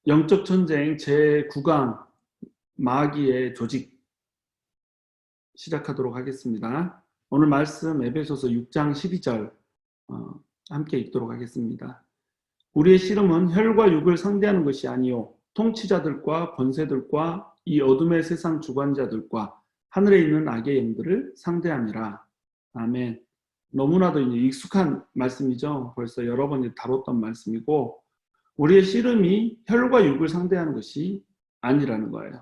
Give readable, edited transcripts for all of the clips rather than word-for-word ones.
영적 전쟁 제9강 마귀의 조직 시작하도록 하겠습니다. 오늘 말씀 에베소서 6장 12절 함께 읽도록 하겠습니다. 우리의 씨름은 혈과 육을 상대하는 것이 아니요 통치자들과 권세들과 이 어둠의 세상 주관자들과 하늘에 있는 악의 영들을 상대함이라. 아멘. 너무나도 이제 익숙한 말씀이죠. 벌써 여러 번 다뤘던 말씀이고, 우리의 씨름이 혈과 육을 상대하는 것이 아니라는 거예요.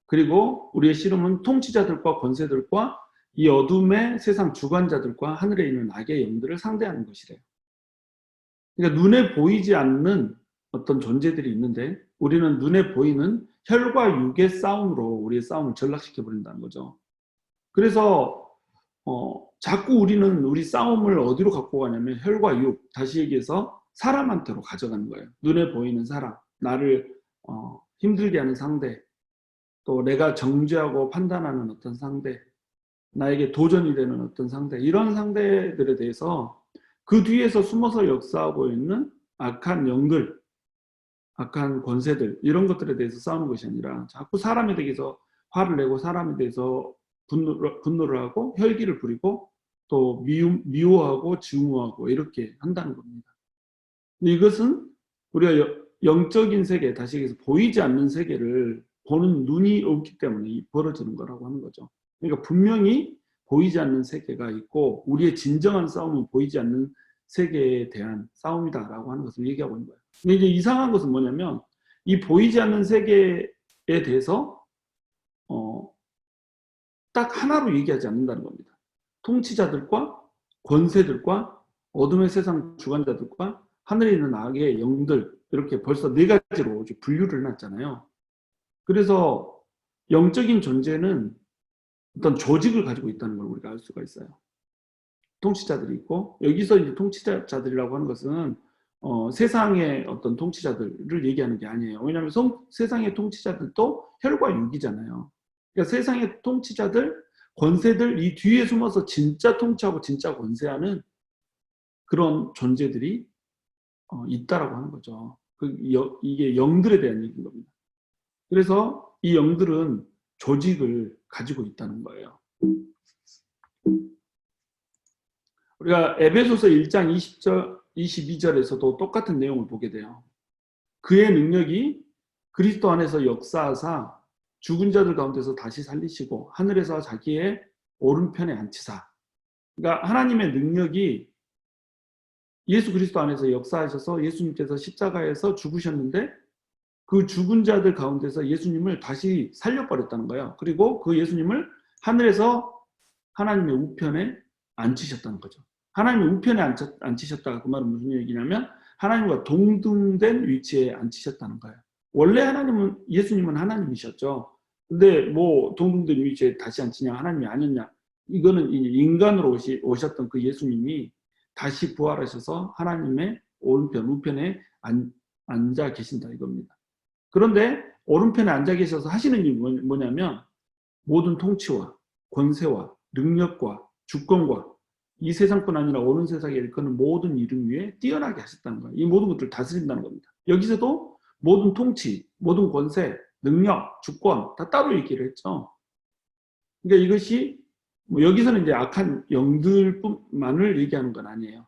그리고 우리의 씨름은 통치자들과 권세들과 이 어둠의 세상 주관자들과 하늘에 있는 악의 영들을 상대하는 것이래요. 그러니까 눈에 보이지 않는 어떤 존재들이 있는데, 우리는 눈에 보이는 혈과 육의 싸움으로 우리의 싸움을 전락시켜 버린다는 거죠. 그래서 자꾸 우리는 우리 싸움을 어디로 갖고 가냐면 혈과 육, 다시 얘기해서 사람한테로 가져가는 거예요. 눈에 보이는 사람, 나를 힘들게 하는 상대, 또 내가 정죄하고 판단하는 어떤 상대, 나에게 도전이 되는 어떤 상대, 이런 상대들에 대해서 그 뒤에서 숨어서 역사하고 있는 악한 영들, 악한 권세들, 이런 것들에 대해서 싸우는 것이 아니라 자꾸 사람에 대해서 화를 내고 사람에 대해서 분노를 하고 혈기를 부리고 또 미워하고 증오하고 이렇게 한다는 겁니다. 이것은 우리가 영적인 세계, 다시 얘기해서 보이지 않는 세계를 보는 눈이 없기 때문에 벌어지는 거라고 하는 거죠. 그러니까 분명히 보이지 않는 세계가 있고 우리의 진정한 싸움은 보이지 않는 세계에 대한 싸움이다라고 하는 것을 얘기하고 있는 거예요. 근데 이제 이상한 것은 뭐냐면 이 보이지 않는 세계에 대해서 딱 하나로 얘기하지 않는다는 겁니다. 통치자들과 권세들과 어둠의 세상 주관자들과 하늘에 있는 악의 영들, 이렇게 벌써 네 가지로 분류를 해놨잖아요. 그래서 영적인 존재는 어떤 조직을 가지고 있다는 걸 우리가 알 수가 있어요. 통치자들이 있고, 여기서 이제 통치자들이라고 하는 것은 세상의 어떤 통치자들을 얘기하는 게 아니에요. 왜냐하면 세상의 통치자들도 혈과 육이잖아요. 그러니까 세상의 통치자들, 권세들, 이 뒤에 숨어서 진짜 통치하고 진짜 권세하는 그런 존재들이 있다라고 하는 거죠. 이게 영들에 대한 얘기인 겁니다. 그래서 이 영들은 조직을 가지고 있다는 거예요. 우리가 에베소서 1장 20절, 22절에서도 똑같은 내용을 보게 돼요. 그의 능력이 그리스도 안에서 역사하사 죽은 자들 가운데서 다시 살리시고 하늘에서 자기의 오른편에 앉히사. 그러니까 하나님의 능력이 예수 그리스도 안에서 역사하셔서 예수님께서 십자가에서 죽으셨는데 그 죽은 자들 가운데서 예수님을 다시 살려버렸다는 거예요. 그리고 그 예수님을 하늘에서 하나님의 우편에 앉히셨다는 거죠. 하나님의 우편에 앉히셨다. 그 말은 무슨 얘기냐면 하나님과 동등된 위치에 앉히셨다는 거예요. 원래 예수님은 하나님이셨죠. 근데 뭐 동등된 위치에 다시 앉히냐, 하나님이 아니었냐. 이거는 인간으로 오셨던 그 예수님이 다시 부활하셔서 하나님의 오른편, 우편에 앉아 계신다 이겁니다. 그런데 오른편에 앉아 계셔서 하시는 일이 뭐냐면 모든 통치와 권세와 능력과 주권과 이 세상뿐 아니라 오는 세상에 일컫는 모든 이름 위에 뛰어나게 하셨다는 거예요. 이 모든 것들을 다스린다는 겁니다. 여기서도 모든 통치, 모든 권세, 능력, 주권 다 따로 얘기를 했죠. 그러니까 이것이 여기서는 이제 악한 영들만을 얘기하는 건 아니에요.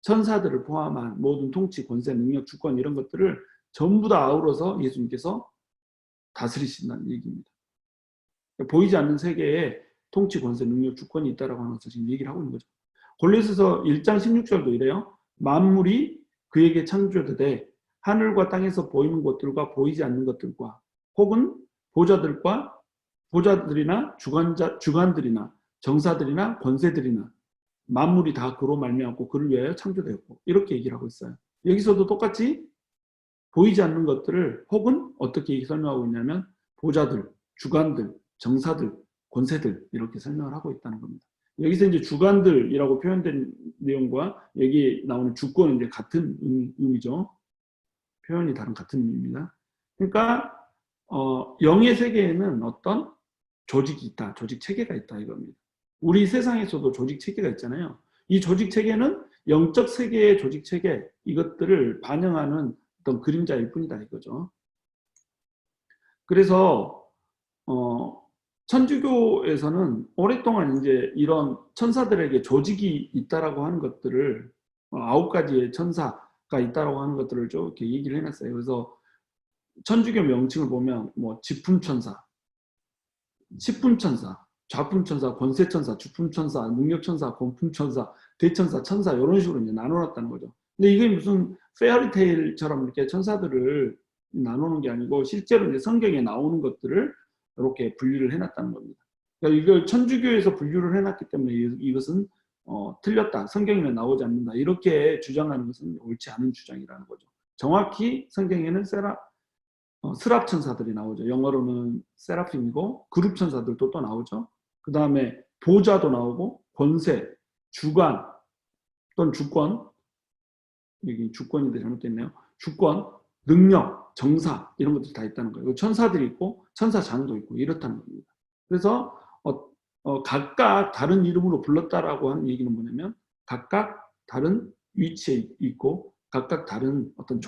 천사들을 포함한 모든 통치, 권세, 능력, 주권 이런 것들을 전부 다 아우러서 예수님께서 다스리신다는 얘기입니다. 그러니까 보이지 않는 세계에 통치, 권세, 능력, 주권이 있다라고 하는 것을 지금 얘기를 하고 있는 거죠. 골로새서 1장 16절도 이래요. 만물이 그에게 창조되되 하늘과 땅에서 보이는 것들과 보이지 않는 것들과 혹은 보좌들이나 주관들이나 정사들이나 권세들이나 만물이 다 그로 말미암고 그를 위하여 창조되었고 이렇게 얘기를 하고 있어요. 여기서도 똑같이 보이지 않는 것들을 혹은 어떻게 설명하고 있냐면 보좌들, 주관들, 정사들, 권세들 이렇게 설명을 하고 있다는 겁니다. 여기서 이제 주관들이라고 표현된 내용과 여기 나오는 주권은 이제 같은 의미죠. 표현이 다른 같은 의미입니다. 그러니까 영의 세계에는 어떤 조직이 있다, 조직 체계가 있다 이겁니다. 우리 세상에서도 조직 체계가 있잖아요. 이 조직 체계는 영적 세계의 조직 체계, 이것들을 반영하는 어떤 그림자일 뿐이다 이거죠. 그래서 천주교에서는 오랫동안 이제 이런 천사들에게 조직이 있다라고 하는 것들을 9가지의 천사가 있다라고 하는 것들을 좀 이렇게 얘기를 해놨어요. 그래서 천주교 명칭을 보면 뭐 지품천사, 십품천사, 좌품천사, 권세천사, 주품천사, 능력천사, 권품천사, 대천사, 천사 이런 식으로 이제 나눠놨다는 거죠. 근데 이게 무슨 페어리테일처럼 이렇게 천사들을 나누는 게 아니고 실제로 이제 성경에 나오는 것들을 이렇게 분류를 해놨다는 겁니다. 그러니까 이걸 천주교에서 분류를 해놨기 때문에 이것은 틀렸다, 성경에는 나오지 않는다 이렇게 주장하는 것은 옳지 않은 주장이라는 거죠. 정확히 성경에는 스랍 천사들이 나오죠. 영어로는 세라핌이고 그룹 천사들도 또 나오죠. 그 다음에 보좌도 나오고 권세, 주관 또는 주권, 여기 주권인데 잘못됐네요. 주권, 능력, 정사 이런 것들이 다 있다는 거예요. 천사들이 있고 천사장도 있고 이렇다는 겁니다. 그래서 각각 다른 이름으로 불렀다라고 하는 얘기는 뭐냐면 각각 다른 위치에 있고 각각 다른 어떤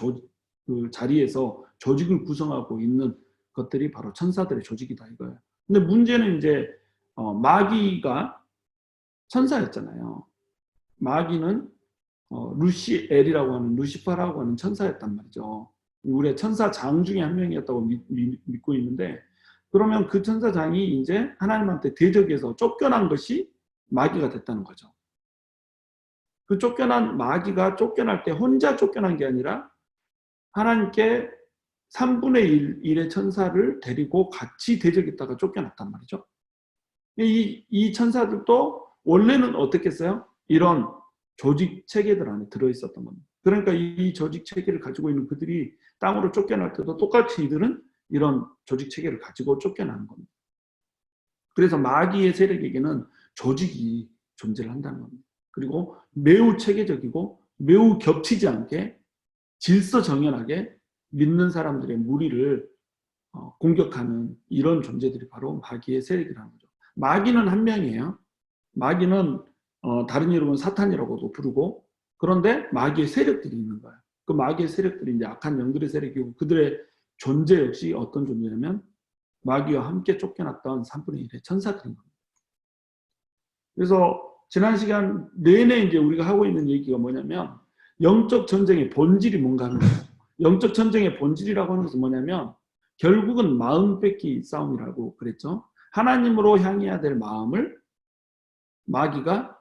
그 자리에서 조직을 구성하고 있는 것들이 바로 천사들의 조직이다 이거예요. 근데 문제는 이제 마귀가 천사였잖아요. 마귀는 루시엘이라고 하는 루시퍼라고 하는 천사였단 말이죠. 우리의 천사장 중에 한 명이었다고 믿고 있는데 그러면 그 천사장이 이제 하나님한테 대적해서 쫓겨난 것이 마귀가 됐다는 거죠. 그 쫓겨난 마귀가 쫓겨날 때 혼자 쫓겨난 게 아니라 하나님께 3분의 1의 천사를 데리고 같이 대적했다가 쫓겨났단 말이죠. 이 천사들도 원래는 어떻겠어요? 이런 조직 체계들 안에 들어있었던 겁니다. 그러니까 이 조직 체계를 가지고 있는 그들이 땅으로 쫓겨날 때도 똑같이 이들은 이런 조직 체계를 가지고 쫓겨나는 겁니다. 그래서 마귀의 세력에게는 조직이 존재를 한다는 겁니다. 그리고 매우 체계적이고 매우 겹치지 않게 질서정연하게 믿는 사람들의 무리를 공격하는 이런 존재들이 바로 마귀의 세력이라는 거죠. 마귀는 한 명이에요. 마귀는 다른 이름은 사탄이라고도 부르고 그런데 마귀의 세력들이 있는 거예요. 그 마귀의 세력들이 이제 악한 영들의 세력이고 그들의 존재 역시 어떤 존재냐면 마귀와 함께 쫓겨났던 3분의 1의 천사들인 겁니다. 그래서 지난 시간 내내 이제 우리가 하고 있는 얘기가 뭐냐면 영적 전쟁의 본질이 뭔가 하는 거예요. 영적 전쟁의 본질이라고 하는 것은 뭐냐면 결국은 마음 뺏기 싸움이라고 그랬죠. 하나님으로 향해야 될 마음을 마귀가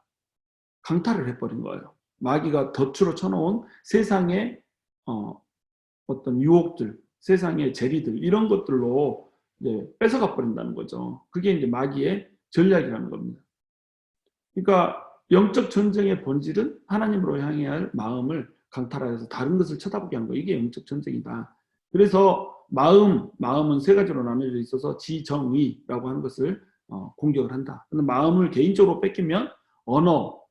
강탈을 해버린 거예요. 마귀가 덫으로 쳐놓은 세상의 어떤 유혹들, 세상의 재리들 이런 것들로 이제 뺏어가 버린다는 거죠. 그게 이제 마귀의 전략이라는 겁니다. 그러니까 영적 전쟁의 본질은 하나님으로 향해야 할 마음을 강탈하여서 다른 것을 쳐다보게 하는 거예요. 이게 영적 전쟁이다. 그래서 마음은 세 가지로 나눠져 있어서 지정의라고 하는 것을 공격을 한다. 근데 마음을 개인적으로 뺏기면 언어,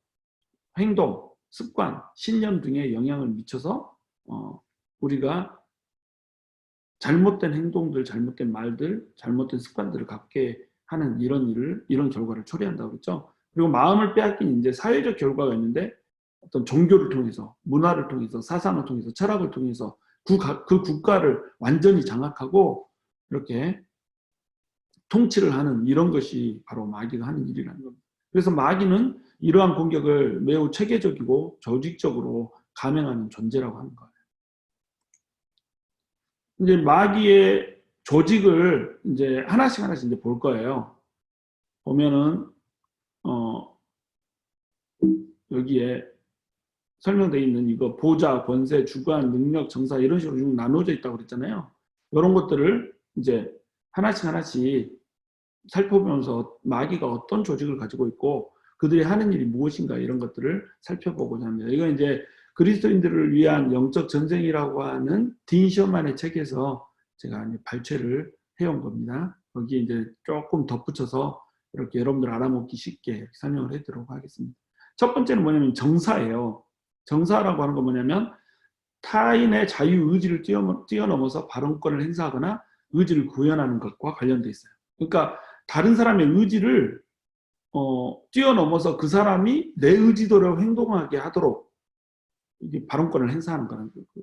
행동, 습관, 신념 등에 영향을 미쳐서 우리가 잘못된 행동들, 잘못된 말들, 잘못된 습관들을 갖게 하는 이런 결과를 초래한다고 그랬죠. 그리고 마음을 빼앗긴 이제 사회적 결과가 있는데 어떤 종교를 통해서, 문화를 통해서, 사상을 통해서, 철학을 통해서 그 국가를 완전히 장악하고 이렇게 통치를 하는 이런 것이 바로 마귀가 하는 일이라는 겁니다. 그래서 마귀는 이러한 공격을 매우 체계적이고 조직적으로 감행하는 존재라고 하는 거예요. 이제 마귀의 조직을 이제 하나씩 이제 볼 거예요. 보면은 여기에 설명되어 있는 이거 보좌, 권세, 주관, 능력, 정사 이런 식으로 좀 나눠져 있다고 그랬잖아요. 이런 것들을 이제 하나씩 살펴보면서 마귀가 어떤 조직을 가지고 있고 그들이 하는 일이 무엇인가 이런 것들을 살펴보고자 합니다. 이건 이제 그리스도인들을 위한 영적 전쟁이라고 하는 딘 셔만의 책에서 제가 발췌를 해온 겁니다. 거기에 이제 조금 덧붙여서 이렇게 여러분들 알아먹기 쉽게 설명을 해드리도록 하겠습니다. 첫 번째는 뭐냐면 정사예요. 정사라고 하는 건 뭐냐면 타인의 자유의지를 뛰어넘어서 발언권을 행사하거나 의지를 구현하는 것과 관련돼 있어요. 그러니까 다른 사람의 의지를 뛰어넘어서 그 사람이 내 의지대로 행동하게 하도록 이게 발언권을 행사하는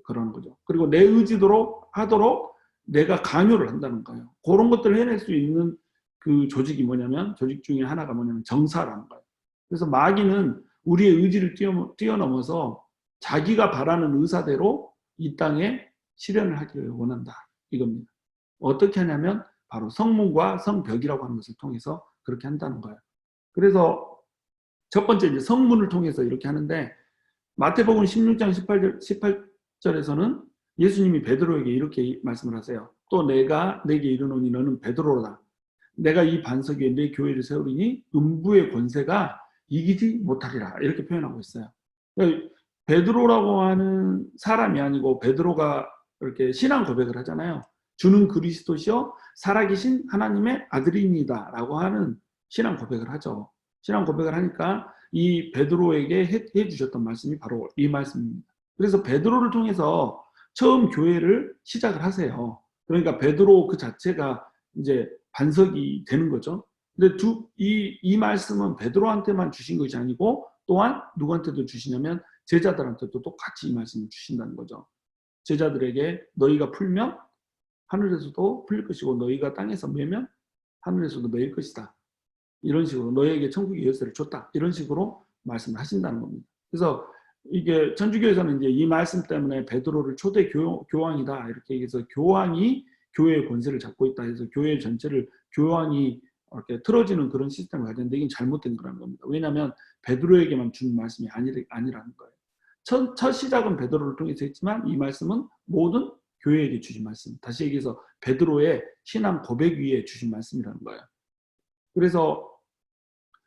그런 거죠. 그리고 내 의지대로 하도록 내가 강요를 한다는 거예요. 그런 것들을 해낼 수 있는 그 조직이 뭐냐면, 조직 중에 하나가 뭐냐면 정사라는 거예요. 그래서 마귀는 우리의 의지를 뛰어넘어서 자기가 바라는 의사대로 이 땅에 실현을 하기를 원한다. 이겁니다. 어떻게 하냐면 바로 성문과 성벽이라고 하는 것을 통해서 그렇게 한다는 거예요. 그래서 첫 번째 이제 성문을 통해서 이렇게 하는데, 마태복음 16장 18절에서는 예수님이 베드로에게 이렇게 말씀을 하세요. 또 내가 내게 이르노니 너는 베드로라. 내가 이 반석 위에 내 교회를 세우리니 음부의 권세가 이기지 못하리라. 이렇게 표현하고 있어요. 그러니까 베드로라고 하는 사람이 아니고, 베드로가 이렇게 신앙 고백을 하잖아요. 주는 그리스도시요 살아계신 하나님의 아들입니다 라고 하는 신앙 고백을 하죠. 신앙 고백을 하니까 이 베드로에게 해주셨던 말씀이 바로 이 말씀입니다. 그래서 베드로를 통해서 처음 교회를 시작을 하세요. 그러니까 베드로 그 자체가 이제 반석이 되는 거죠. 근데 이 말씀은 베드로한테만 주신 것이 아니고, 또한 누구한테도 주시냐면 제자들한테도 똑같이 이 말씀을 주신다는 거죠. 제자들에게 너희가 풀면 하늘에서도 풀릴 것이고, 너희가 땅에서 매면 하늘에서도 매일 것이다. 이런 식으로 너희에게 천국의 열쇠를 줬다. 이런 식으로 말씀을 하신다는 겁니다. 그래서 이게 천주교에서는 이제 이 말씀 때문에 베드로를 초대 교황이다 이렇게 얘기해서, 교황이 교회의 권세를 잡고 있다 해서 교회 전체를 교황이 이렇게 틀어지는 그런 시스템을 가졌는데, 이게 잘못된 거라는 겁니다. 왜냐하면 베드로에게만 준 말씀이 아니라는 거예요. 첫 시작은 베드로를 통해서 했지만, 이 말씀은 모든 교회에게 주신 말씀. 다시 얘기해서 베드로의 신앙 고백 위에 주신 말씀이라는 거예요. 그래서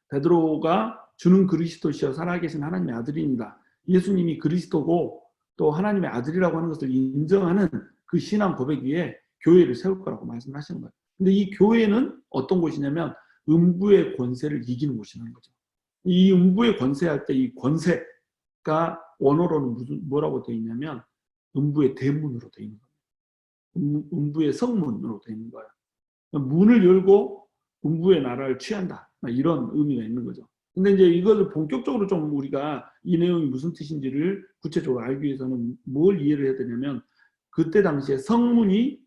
베드로가 주는 그리스도시여 살아계신 하나님의 아들입니다. 예수님이 그리스도고 또 하나님의 아들이라고 하는 것을 인정하는 그 신앙 고백 위에 교회를 세울 거라고 말씀하시는 거예요. 근데 이 교회는 어떤 곳이냐면 음부의 권세를 이기는 곳이라는 거죠. 이 음부의 권세할 때 이 권세가 원어로는 뭐라고 되어 있냐면 음부의 대문으로 되어 있는 거예요. 음부의 성문으로 되어 있는 거예요. 문을 열고 음부의 나라를 취한다. 이런 의미가 있는 거죠. 근데 이제 이것을 본격적으로 좀 우리가 이 내용이 무슨 뜻인지를 구체적으로 알기 위해서는 뭘 이해를 해야 되냐면, 그때 당시에 성문이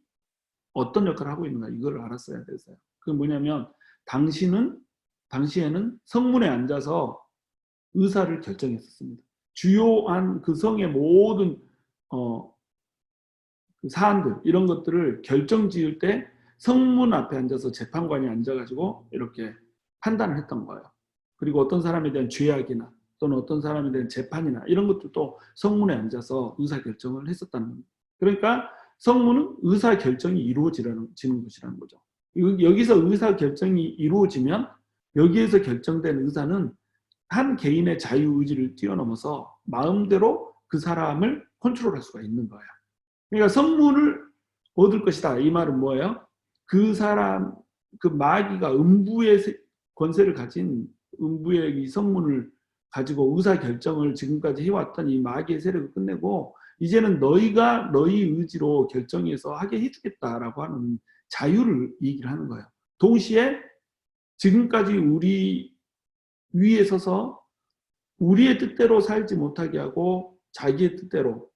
어떤 역할을 하고 있는가 이걸 알았어야 됐어요. 그게 뭐냐면, 당시에는 성문에 앉아서 의사를 결정했었습니다. 주요한 그 성의 모든 그 사안들 이런 것들을 결정 지을 때 성문 앞에 앉아서 재판관이 앉아가지고 이렇게 판단을 했던 거예요. 그리고 어떤 사람에 대한 죄악이나 또는 어떤 사람에 대한 재판이나 이런 것들도 성문에 앉아서 의사결정을 했었다는 겁니다. 그러니까 성문은 의사결정이 이루어지는 곳이라는 거죠. 여기서 의사결정이 이루어지면 여기에서 결정된 의사는 한 개인의 자유의지를 뛰어넘어서 마음대로 그 사람을 컨트롤할 수가 있는 거예요. 그러니까 성문을 얻을 것이다. 이 말은 뭐예요? 그 사람, 그 마귀가 음부의 권세를 가진 음부의 이 성문을 가지고 의사결정을 지금까지 해왔던 이 마귀의 세력을 끝내고, 이제는 너희가 너희 의지로 결정해서 하게 해주겠다라고 하는 자유를 얘기를 하는 거예요. 동시에 지금까지 우리 위에 서서 우리의 뜻대로 살지 못하게 하고 자기의 뜻대로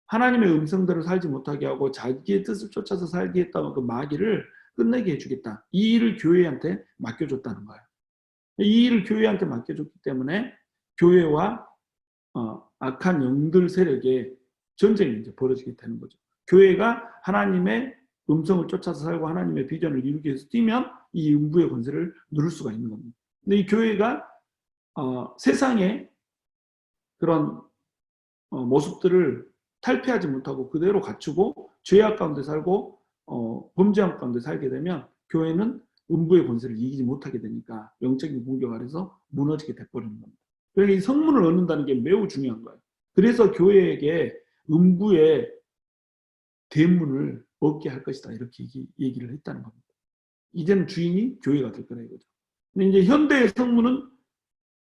하나님의 음성대로 살지 못하게 하고 자기의 뜻을 쫓아서 살게 했다는 그 마귀를 끝내게 해주겠다. 이 일을 교회한테 맡겨줬다는 거예요. 이 일을 교회한테 맡겨줬기 때문에 교회와 악한 영들 세력의 전쟁이 이제 벌어지게 되는 거죠. 교회가 하나님의 음성을 쫓아서 살고 하나님의 비전을 이루기 위해서 뛰면 이 음부의 권세를 누를 수가 있는 겁니다. 근데 이 교회가 세상의 그런 모습들을 탈피하지 못하고 그대로 갖추고 죄악 가운데 살고 범죄함 가운데 살게 되면 교회는 음부의 권세를 이기지 못하게 되니까 영적인 공격 아래서 무너지게 돼버리는 겁니다. 그러니까 이 성문을 얻는다는 게 매우 중요한 거예요. 그래서 교회에게 음부의 대문을 얻게 할 것이다 이렇게 얘기를 했다는 겁니다. 이제는 주인이 교회가 될 거다 이거죠. 근데 이제 현대의 성문은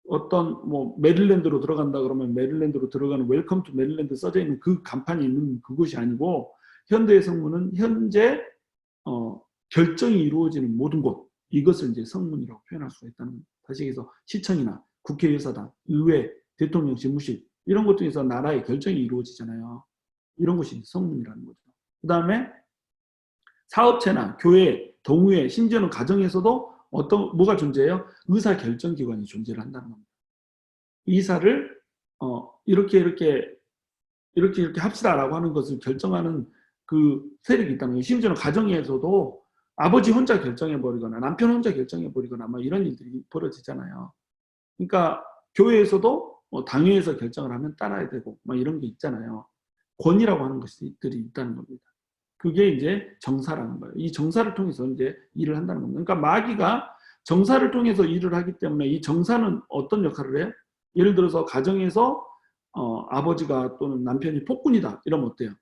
어떤 메릴랜드로 들어간다 그러면 메릴랜드로 들어가는 웰컴 투 메릴랜드 써져 있는 그 간판이 있는 그곳이 아니고, 현대의 성문은 현재 결정이 이루어지는 모든 곳, 이것을 이제 성문이라고 표현할 수가 있다는 겁니다. 다시 얘기해서 시청이나 국회의사당, 의회, 대통령 집무실 이런 것 중에서 나라의 결정이 이루어지잖아요. 이런 것이 성문이라는 거죠. 그 다음에 사업체나 교회, 동호회, 심지어는 가정에서도 뭐가 존재해요? 의사결정기관이 존재를 한다는 겁니다. 이사를 이렇게 합시다라고 하는 것을 결정하는 그 세력이 있다는 거예요. 심지어는 가정에서도 아버지 혼자 결정해버리거나 남편 혼자 결정해버리거나 막 이런 일들이 벌어지잖아요. 그러니까 교회에서도 당회에서 결정을 하면 따라야 되고 막 이런 게 있잖아요. 권위라고 하는 것들이 있다는 겁니다. 그게 이제 정사라는 거예요. 이 정사를 통해서 이제 일을 한다는 겁니다. 그러니까 마귀가 정사를 통해서 일을 하기 때문에 이 정사는 어떤 역할을 해요? 예를 들어서 가정에서 아버지가 또는 남편이 폭군이다 이러면 어때요?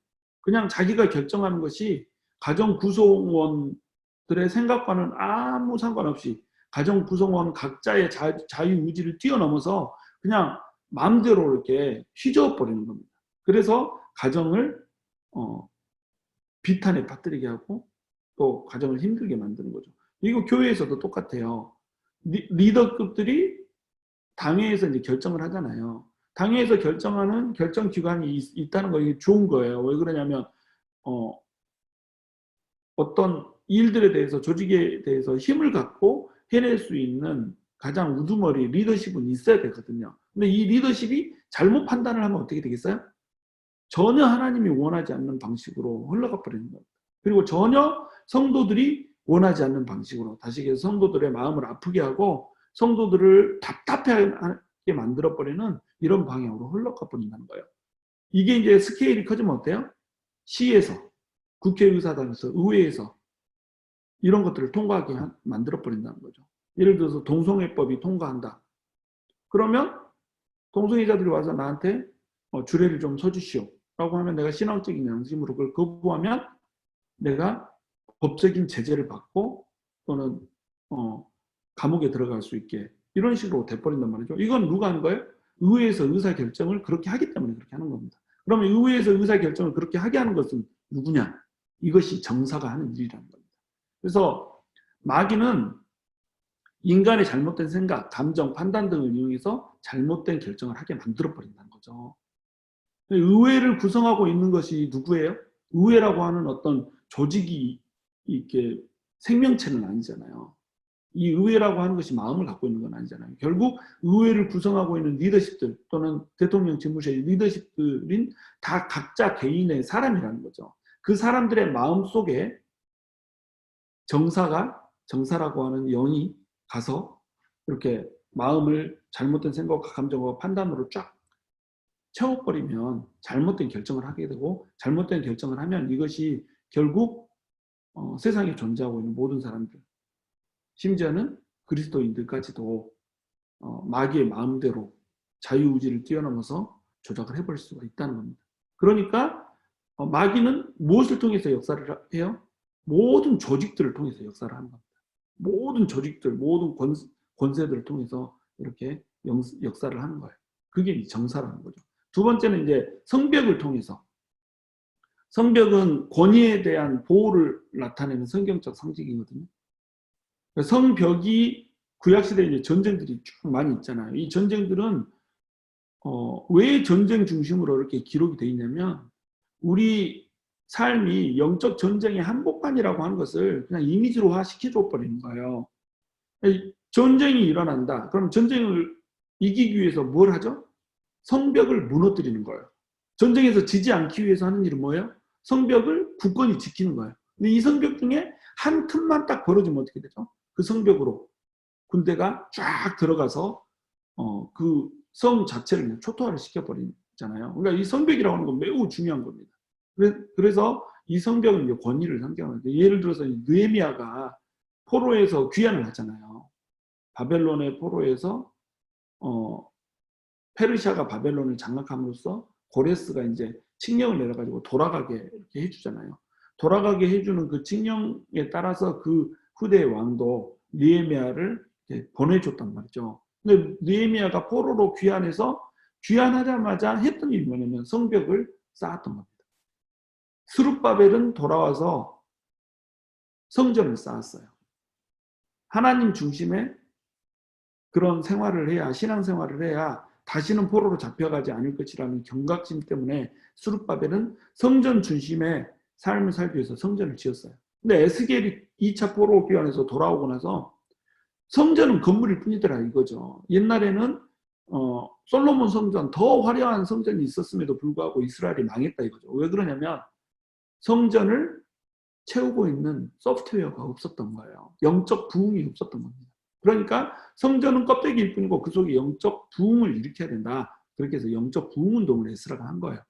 그냥 자기가 결정하는 것이 가정 구성원들의 생각과는 아무 상관없이 가정 구성원 각자의 자유의지를 뛰어넘어서 그냥 마음대로 이렇게 휘저어버리는 겁니다. 그래서 가정을 비탄에 빠뜨리게 하고 또 가정을 힘들게 만드는 거죠. 이거 교회에서도 똑같아요. 리더급들이 당회에서 이제 결정을 하잖아요. 당회에서 결정하는 결정 기관이 있다는 거 이게 좋은 거예요. 왜 그러냐면 어떤 일들에 대해서 조직에 대해서 힘을 갖고 해낼 수 있는 가장 우두머리 리더십은 있어야 되거든요. 근데 이 리더십이 잘못 판단을 하면 어떻게 되겠어요? 전혀 하나님이 원하지 않는 방식으로 흘러가 버리는 겁니다. 그리고 전혀 성도들이 원하지 않는 방식으로 다시 성도들의 마음을 아프게 하고 성도들을 답답하게 만들어버리는 이런 방향으로 흘러가 버린다는 거예요. 이게 이제 스케일이 커지면 어때요? 시에서, 국회의사당에서, 의회에서 이런 것들을 통과하게 만들어버린다는 거죠. 예를 들어서 동성애법이 통과한다. 그러면 동성애자들이 와서 나한테 주례를 좀 서주시오 라고 하면 내가 신앙적인 양심으로 그걸 거부하면 내가 법적인 제재를 받고 또는 감옥에 들어갈 수 있게 이런 식으로 돼버린단 말이죠. 이건 누가 하는 거예요? 의회에서 의사결정을 그렇게 하기 때문에 그렇게 하는 겁니다. 그러면 의회에서 의사결정을 그렇게 하게 하는 것은 누구냐? 이것이 정사가 하는 일이라는 겁니다. 그래서 마귀는 인간의 잘못된 생각, 감정, 판단 등을 이용해서 잘못된 결정을 하게 만들어버린다는 거죠. 의회를 구성하고 있는 것이 누구예요? 의회라고 하는 어떤 조직이 이렇게 생명체는 아니잖아요. 이 의회라고 하는 것이 마음을 갖고 있는 건 아니잖아요. 결국 의회를 구성하고 있는 리더십들 또는 대통령 집무실의 리더십들인 다 각자 개인의 사람이라는 거죠. 그 사람들의 마음 속에 정사라고 하는 영이 가서 이렇게 마음을 잘못된 생각과 감정과 판단으로 쫙 채워버리면 잘못된 결정을 하게 되고 잘못된 결정을 하면 이것이 결국 세상에 존재하고 있는 모든 사람들 심지어는 그리스도인들까지도 마귀의 마음대로 자유의지를 뛰어넘어서 조작을 해버릴 수가 있다는 겁니다. 그러니까 마귀는 무엇을 통해서 역사를 해요? 모든 조직들을 통해서 역사를 하는 겁니다. 모든 조직들, 모든 권세들을 통해서 이렇게 역사를 하는 거예요. 그게 정사라는 거죠. 두 번째는 이제 성벽을 통해서. 성벽은 권위에 대한 보호를 나타내는 성경적 상징이거든요. 성벽이 구약시대에 이제 전쟁들이 쭉 많이 있잖아요. 이 전쟁들은 왜 전쟁 중심으로 이렇게 기록이 되어 있냐면 우리 삶이 영적 전쟁의 한복판이라고 하는 것을 그냥 이미지로화 시켜줘 버리는 거예요. 전쟁이 일어난다. 그럼 전쟁을 이기기 위해서 뭘 하죠? 성벽을 무너뜨리는 거예요. 전쟁에서 지지 않기 위해서 하는 일은 뭐예요? 성벽을 굳건히 지키는 거예요. 근데 이 성벽 중에 한 틈만 딱 벌어지면 어떻게 되죠? 그 성벽으로 군대가 쫙 들어가서 그 성 자체를 그냥 초토화를 시켜버리잖아요. 그러니까 이 성벽이라고 하는 건 매우 중요한 겁니다. 그래서 이 성벽은 이제 권위를 상징하는데 예를 들어서 느헤미야가 포로에서 귀환을 하잖아요. 바벨론의 포로에서 페르시아가 바벨론을 장악함으로써 고레스가 이제 칙령을 내려가지고 돌아가게 이렇게 해주잖아요. 돌아가게 해주는 그 칙령에 따라서 그 후대의 왕도 느헤미야를 보내줬단 말이죠. 근데 느헤미야가 포로로 귀환해서 귀환하자마자 했던 일이 뭐냐면 성벽을 쌓았던 겁니다. 스룹바벨은 돌아와서 성전을 쌓았어요. 하나님 중심의 그런 생활을 해야 신앙생활을 해야 다시는 포로로 잡혀가지 않을 것이라는 경각심 때문에 스룹바벨은 성전 중심의 삶을 살기 위해서 성전을 지었어요. 근데 에스겔이 2차 포로 기환에서 돌아오고 나서 성전은 건물일 뿐이더라 이거죠. 옛날에는 솔로몬 성전, 더 화려한 성전이 있었음에도 불구하고 이스라엘이 망했다 이거죠. 왜 그러냐면 성전을 채우고 있는 소프트웨어가 없었던 거예요. 영적 부흥이 없었던 겁니다. 그러니까 성전은 껍데기일 뿐이고 그 속에 영적 부흥을 일으켜야 된다. 그렇게 해서 영적 부흥 운동을 에스라가 한 거예요.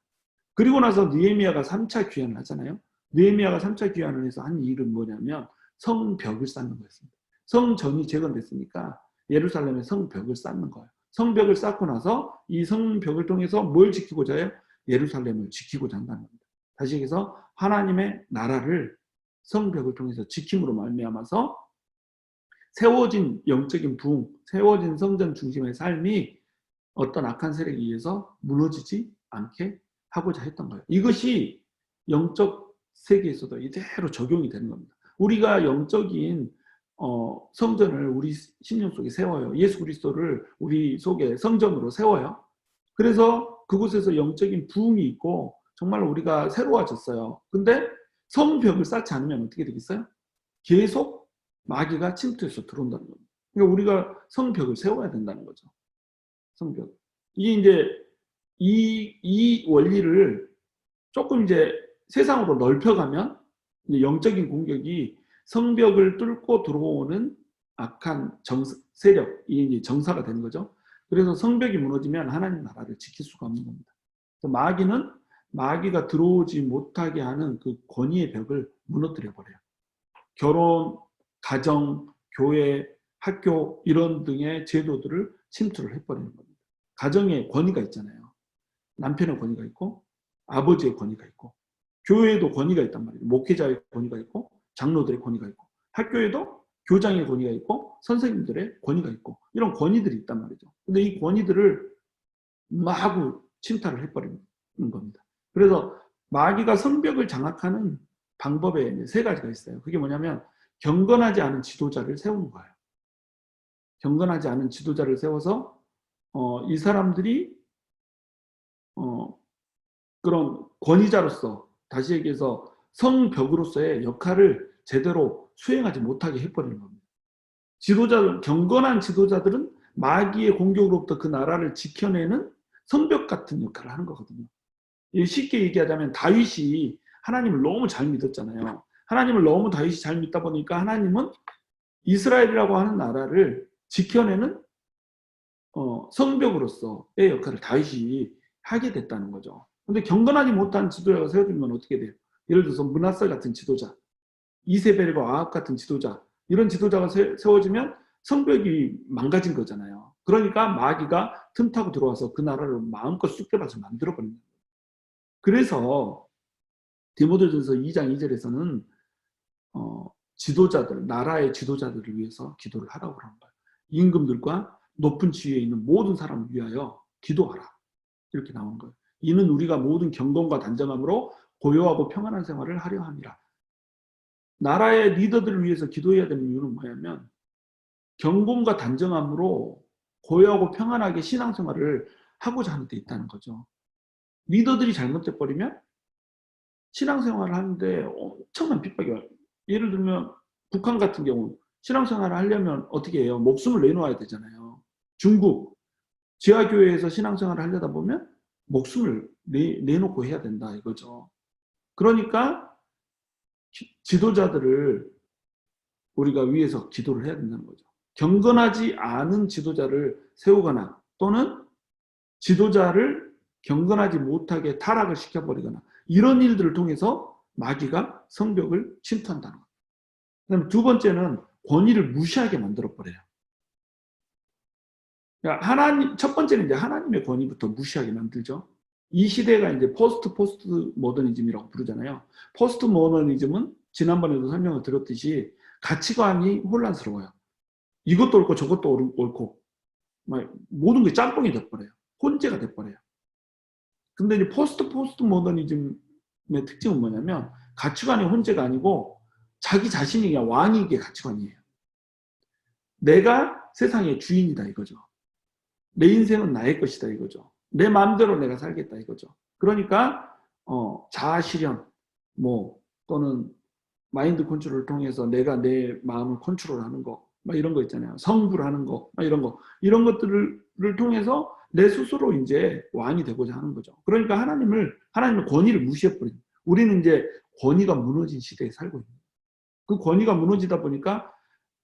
그리고 나서 느헤미야가 3차 귀환을 하잖아요. 느헤미야가 3차 귀환을 해서 한 일은 뭐냐면 성벽을 쌓는 거였습니다. 성전이 재건됐으니까 예루살렘의 성벽을 쌓는 거예요. 성벽을 쌓고 나서 이 성벽을 통해서 뭘 지키고자 해요? 예루살렘을 지키고자 한다는 겁니다. 다시 얘기해서 하나님의 나라를 성벽을 통해서 지킴으로 말미암아서 세워진 영적인 부흥, 세워진 성전 중심의 삶이 어떤 악한 세력에 의해서 무너지지 않게 하고자 했던 거예요. 이것이 영적 세계에서도 이대로 적용이 되는 겁니다. 우리가 영적인 성전을 우리 심령 속에 세워요. 예수 그리스도를 우리 속에 성전으로 세워요. 그래서 그곳에서 영적인 부흥이 있고 정말 우리가 새로워졌어요. 근데 성벽을 쌓지 않으면 어떻게 되겠어요? 계속 마귀가 침투해서 들어온다는 겁니다. 그러니까 우리가 성벽을 세워야 된다는 거죠. 성벽. 이게 이제 이 원리를 조금 이제 세상으로 넓혀가면 이제 영적인 공격이 성벽을 뚫고 들어오는 악한 세력이 이제 정사가 되는 거죠. 그래서 성벽이 무너지면 하나님 나라를 지킬 수가 없는 겁니다. 마귀는 마귀가 들어오지 못하게 하는 그 권위의 벽을 무너뜨려 버려요. 결혼, 가정, 교회, 학교 이런 등의 제도들을 침투를 해버리는 겁니다. 가정에 권위가 있잖아요. 남편의 권위가 있고 아버지의 권위가 있고 교회에도 권위가 있단 말이에요. 목회자의 권위가 있고 장로들의 권위가 있고 학교에도 교장의 권위가 있고 선생님들의 권위가 있고 이런 권위들이 있단 말이죠. 근데 이 권위들을 마구 침탈을 해버리는 겁니다. 그래서 마귀가 성벽을 장악하는 방법에 세 가지가 있어요. 그게 뭐냐면 경건하지 않은 지도자를 세우는 거예요. 경건하지 않은 지도자를 세워서 이 사람들이 그런 권위자로서 다시 얘기해서 성벽으로서의 역할을 제대로 수행하지 못하게 해버리는 겁니다. 경건한 지도자들은 마귀의 공격으로부터 그 나라를 지켜내는 성벽 같은 역할을 하는 거거든요. 쉽게 얘기하자면 다윗이 하나님을 너무 잘 믿었잖아요. 하나님을 너무 다윗이 잘 믿다 보니까 하나님은 이스라엘이라고 하는 나라를 지켜내는 성벽으로서의 역할을 다윗이 하게 됐다는 거죠. 근데 경건하지 못한 지도자가 세워지면 어떻게 돼요? 예를 들어서 므낫세 같은 지도자, 이세벨과 아합 같은 지도자, 이런 지도자가 세워지면 성벽이 망가진 거잖아요. 그러니까 마귀가 틈타고 들어와서 그 나라를 마음껏 쑥대밭을 만들어버리는 거예요. 그래서 디모데전서 2장 2절에서는 지도자들, 나라의 지도자들을 위해서 기도를 하라고 그러는 거예요. 임금들과 높은 지위에 있는 모든 사람을 위하여 기도하라. 이렇게 나오는 거예요. 이는 우리가 모든 경건과 단정함으로 고요하고 평안한 생활을 하려 함이라. 나라의 리더들을 위해서 기도해야 되는 이유는 뭐냐면 경건과 단정함으로 고요하고 평안하게 신앙생활을 하고자 하는 데 있다는 거죠. 리더들이 잘못돼 버리면 신앙생활을 하는데 엄청난 핍박이 와요. 예를 들면 북한 같은 경우 신앙생활을 하려면 어떻게 해요? 목숨을 내놓아야 되잖아요. 중국 지하교회에서 신앙생활을 하려다 보면 목숨을 내놓고 해야 된다 이거죠. 그러니까 지도자들을 우리가 위해서 기도를 해야 된다는 거죠. 경건하지 않은 지도자를 세우거나 또는 지도자를 경건하지 못하게 타락을 시켜버리거나 이런 일들을 통해서 마귀가 성벽을 침투한다는 거예요. 그다음에 두 번째는 권위를 무시하게 만들어버려요. 그러니까 첫 번째는 이제 하나님의 권위부터 무시하게 만들죠. 이 시대가 이제 포스트 모더니즘이라고 부르잖아요. 포스트 모더니즘은 지난번에도 설명을 드렸듯이 가치관이 혼란스러워요. 이것도 옳고 저것도 옳고 모든 게 짬뽕이 돼버려요. 혼재가 돼버려요. 근데 이제 포스트 모더니즘의 특징은 뭐냐면 가치관의 혼재가 아니고 자기 자신이 그냥 왕이 게 가치관이에요. 내가 세상의 주인이다 이거죠. 내 인생은 나의 것이다 이거죠. 내 마음대로 내가 살겠다 이거죠. 그러니까 자아 실현 뭐 또는 마인드 컨트롤을 통해서 내가 내 마음을 컨트롤하는 거, 막 이런 거 있잖아요. 성불하는 거, 막 이런 거, 이런 것들을 통해서 내 스스로 이제 왕이 되고자 하는 거죠. 그러니까 하나님의 권위를 무시해버립니다. 우리는 이제 권위가 무너진 시대에 살고 있는 거예요. 그 권위가 무너지다 보니까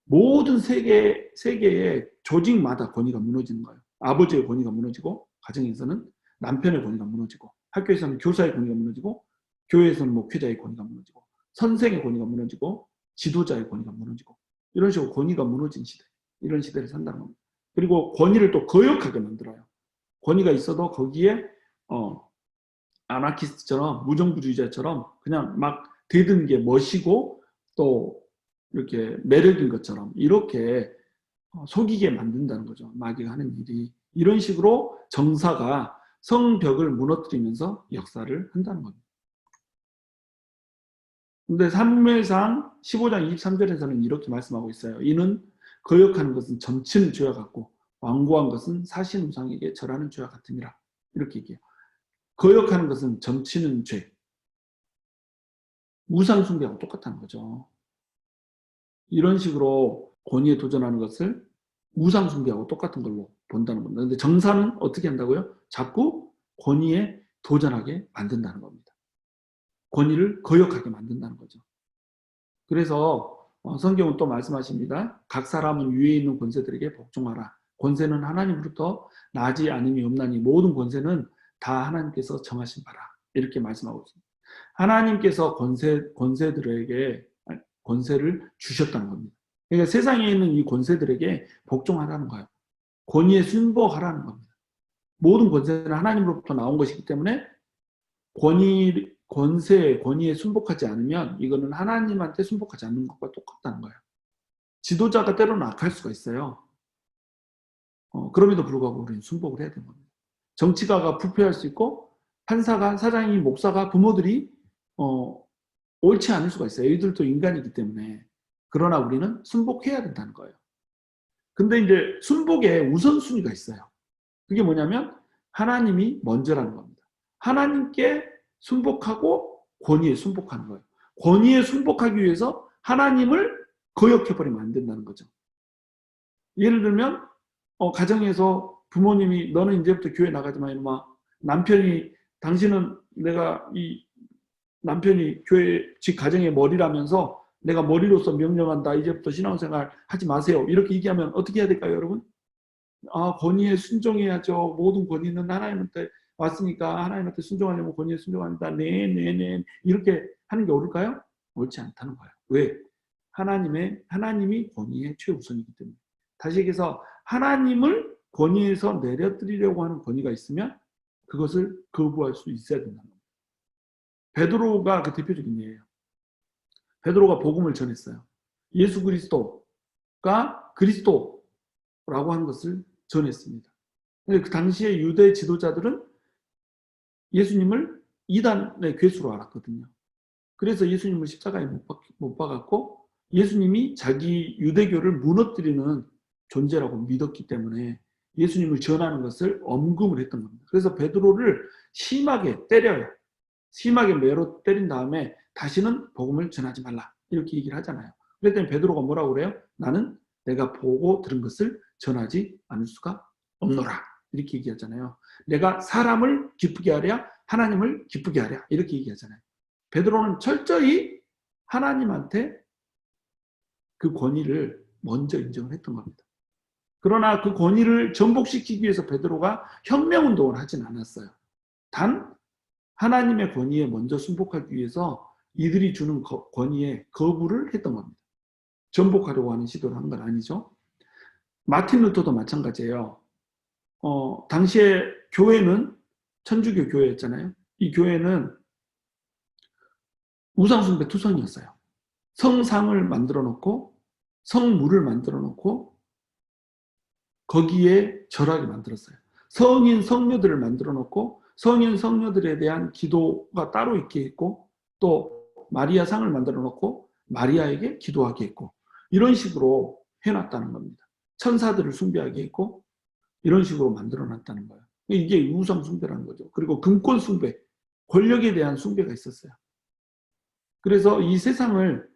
모든 세계의 조직마다 권위가 무너지는 거예요. 아버지의 권위가 무너지고, 가정에서는 남편의 권위가 무너지고, 학교에서는 교사의 권위가 무너지고, 교회에서는 목회자의 권위가 무너지고, 선생의 권위가 무너지고, 지도자의 권위가 무너지고, 이런 식으로 권위가 무너진 시대, 이런 시대를 산다는 겁니다. 그리고 권위를 또 거역하게 만들어요. 권위가 있어도 거기에 아나키스트처럼 무정부주의자처럼 그냥 막 대드는 게 멋이고 또 이렇게 매력인 것처럼 이렇게 속이게 만든다는 거죠. 마귀가 하는 일이. 이런 식으로 정사가 성벽을 무너뜨리면서 역사를 한다는 겁니다. 근데 사무엘상 15장 23절에서는 이렇게 말씀하고 있어요. 이는 거역하는 것은 점치는 죄와 같고 완고한 것은 사신 우상에게 절하는 죄와 같으니라. 이렇게 얘기해요. 거역하는 것은 점치는 죄. 우상 숭배하고 똑같다는 거죠. 이런 식으로 권위에 도전하는 것을 우상 숭배하고 똑같은 걸로 본다는 겁니다. 근데 정사는 어떻게 한다고요? 자꾸 권위에 도전하게 만든다는 겁니다. 권위를 거역하게 만든다는 거죠. 그래서 성경은 또 말씀하십니다. 각 사람은 위에 있는 권세들에게 복종하라. 권세는 하나님으로부터 나지 않음이 없나니 모든 권세는 다 하나님께서 정하신 바라. 이렇게 말씀하고 있습니다. 하나님께서 권세들에게 권세를 주셨다는 겁니다. 그러니까 세상에 있는 이 권세들에게 복종하라는 거예요. 권위에 순복하라는 겁니다. 모든 권세는 하나님으로부터 나온 것이기 때문에 권위에 순복하지 않으면 이거는 하나님한테 순복하지 않는 것과 똑같다는 거예요. 지도자가 때로는 악할 수가 있어요. 그럼에도 불구하고 우리는 순복을 해야 되는 겁니다. 정치가가 부패할 수 있고 판사가, 사장이, 목사가, 부모들이 옳지 않을 수가 있어요. 이들도 인간이기 때문에. 그러나 우리는 순복해야 된다는 거예요. 근데 이제 순복에 우선순위가 있어요. 그게 뭐냐면 하나님이 먼저라는 겁니다. 하나님께 순복하고 권위에 순복하는 거예요. 권위에 순복하기 위해서 하나님을 거역해버리면 안 된다는 거죠. 예를 들면 가정에서 부모님이 너는 이제부터 교회 나가지 마 이놈아. 당신은 내가 이 남편이 교회 집 가정의 머리라면서 내가 머리로서 명령한다. 이제부터 신앙생활 하지 마세요. 이렇게 얘기하면 어떻게 해야 될까요, 여러분? 권위에 순종해야죠. 모든 권위는 하나님한테 왔으니까 하나님한테 순종하려면 권위에 순종합니다. 네. 이렇게 하는 게 옳을까요? 옳지 않다는 거예요. 왜? 하나님이 권위의 최우선이기 때문에. 다시 얘기해서 하나님을 권위에서 내려드리려고 하는 권위가 있으면 그것을 거부할 수 있어야 된다는 겁니다. 베드로가 그 대표적인 예예요. 베드로가 복음을 전했어요. 예수 그리스도가 그리스도라고 하는 것을 전했습니다. 근데 그 당시에 유대 지도자들은 예수님을 이단의 괴수로 알았거든요. 그래서 예수님을 십자가에 못 박았고 예수님이 자기 유대교를 무너뜨리는 존재라고 믿었기 때문에 예수님을 전하는 것을 엄금을 했던 겁니다. 그래서 베드로를 심하게 때려요. 심하게 매로 때린 다음에 다시는 복음을 전하지 말라. 이렇게 얘기를 하잖아요. 그랬더니 베드로가 뭐라고 그래요? 나는 내가 보고 들은 것을 전하지 않을 수가 없노라. 이렇게 얘기하잖아요. 내가 사람을 기쁘게 하랴 하나님을 기쁘게 하랴. 이렇게 얘기하잖아요. 베드로는 철저히 하나님한테 그 권위를 먼저 인정을 했던 겁니다. 그러나 그 권위를 전복시키기 위해서 베드로가 혁명운동을 하진 않았어요. 단 하나님의 권위에 먼저 순복하기 위해서 이들이 주는 권위에 거부를 했던 겁니다. 전복하려고 하는 시도를 한 건 아니죠. 마틴 루터도 마찬가지예요. 당시에 교회는 천주교 교회였잖아요. 이 교회는 우상숭배 투성이었어요. 성상을 만들어 놓고 성물을 만들어 놓고 거기에 절하게 만들었어요. 성인 성녀들을 만들어 놓고 성인 성녀들에 대한 기도가 따로 있게 했고 또 마리아 상을 만들어 놓고 마리아에게 기도하게 했고 이런 식으로 해놨다는 겁니다. 천사들을 숭배하게 했고 이런 식으로 만들어놨다는 거예요. 이게 우상 숭배라는 거죠. 그리고 금권 숭배, 권력에 대한 숭배가 있었어요. 그래서 이 세상을